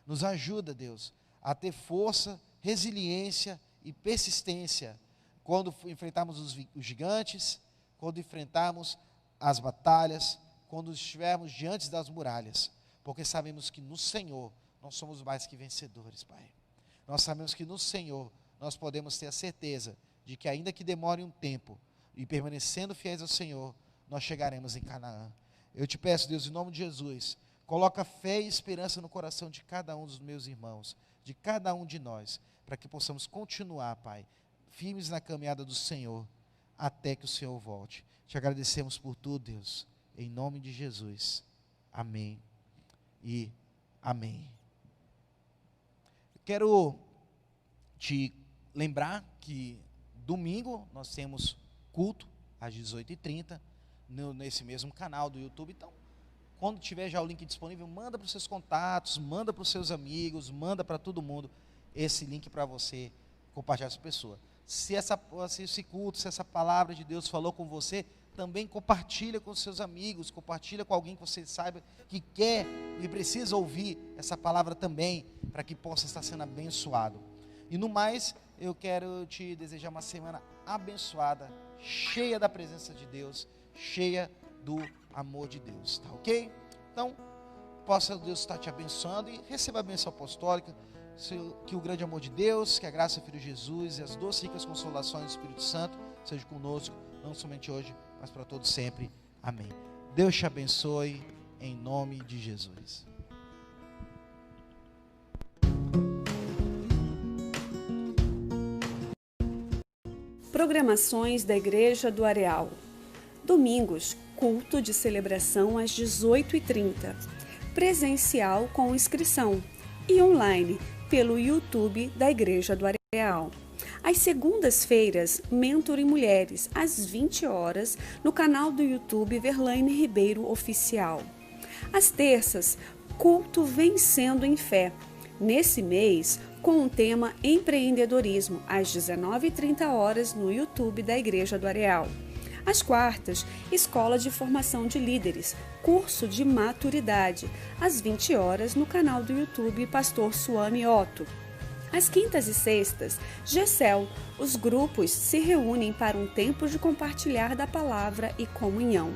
Speaker 3: Nos ajuda, Deus, a ter força, resiliência e persistência, quando enfrentarmos os gigantes, quando enfrentarmos as batalhas, quando estivermos diante das muralhas, porque sabemos que no Senhor nós somos mais que vencedores, Pai. Nós sabemos que no Senhor nós podemos ter a certeza de que ainda que demore um tempo, e permanecendo fiéis ao Senhor, nós chegaremos em Canaã. Eu te peço, Deus, em nome de Jesus, coloca fé e esperança no coração de cada um dos meus irmãos, de cada um de nós, para que possamos continuar, Pai, firmes na caminhada do Senhor, até que o Senhor volte. Te agradecemos por tudo, Deus, em nome de Jesus. Amém e amém. Quero te lembrar que domingo nós temos culto às 18h30 nesse mesmo canal do YouTube. Então, quando tiver já o link disponível, manda para os seus contatos, manda para os seus amigos, manda para todo mundo esse link para você compartilhar com essa pessoa. Se esse culto, se essa palavra de Deus falou com você, também compartilha com os seus amigos, compartilha com alguém que você saiba que quer e precisa ouvir essa palavra também, para que possa estar sendo abençoado. E no mais, eu quero te desejar uma semana abençoada, cheia da presença de Deus, cheia do amor de Deus, tá ok? Então, possa Deus estar te abençoando e receba a bênção apostólica, que o grande amor de Deus, que a graça do Filho Jesus e as doces ricas consolações do Espírito Santo seja conosco, não somente hoje, mas para todos sempre. Amém. Deus te abençoe, em nome de Jesus.
Speaker 4: Programações da Igreja do Areal. Domingos, culto de celebração às 18h30, presencial com inscrição e online pelo YouTube da Igreja do Areal. Às segundas-feiras, Mentor em Mulheres, às 20 horas, no canal do YouTube Verlaine Ribeiro Oficial. Às terças, culto Vencendo em Fé, nesse mês, com o tema Empreendedorismo, às 19h30 no YouTube da Igreja do Areal. Às quartas, Escola de Formação de Líderes, curso de maturidade, às 20 horas no canal do YouTube Pastor Suame Otto. Às quintas e sextas, GECEL, os grupos se reúnem para um tempo de compartilhar da palavra e comunhão.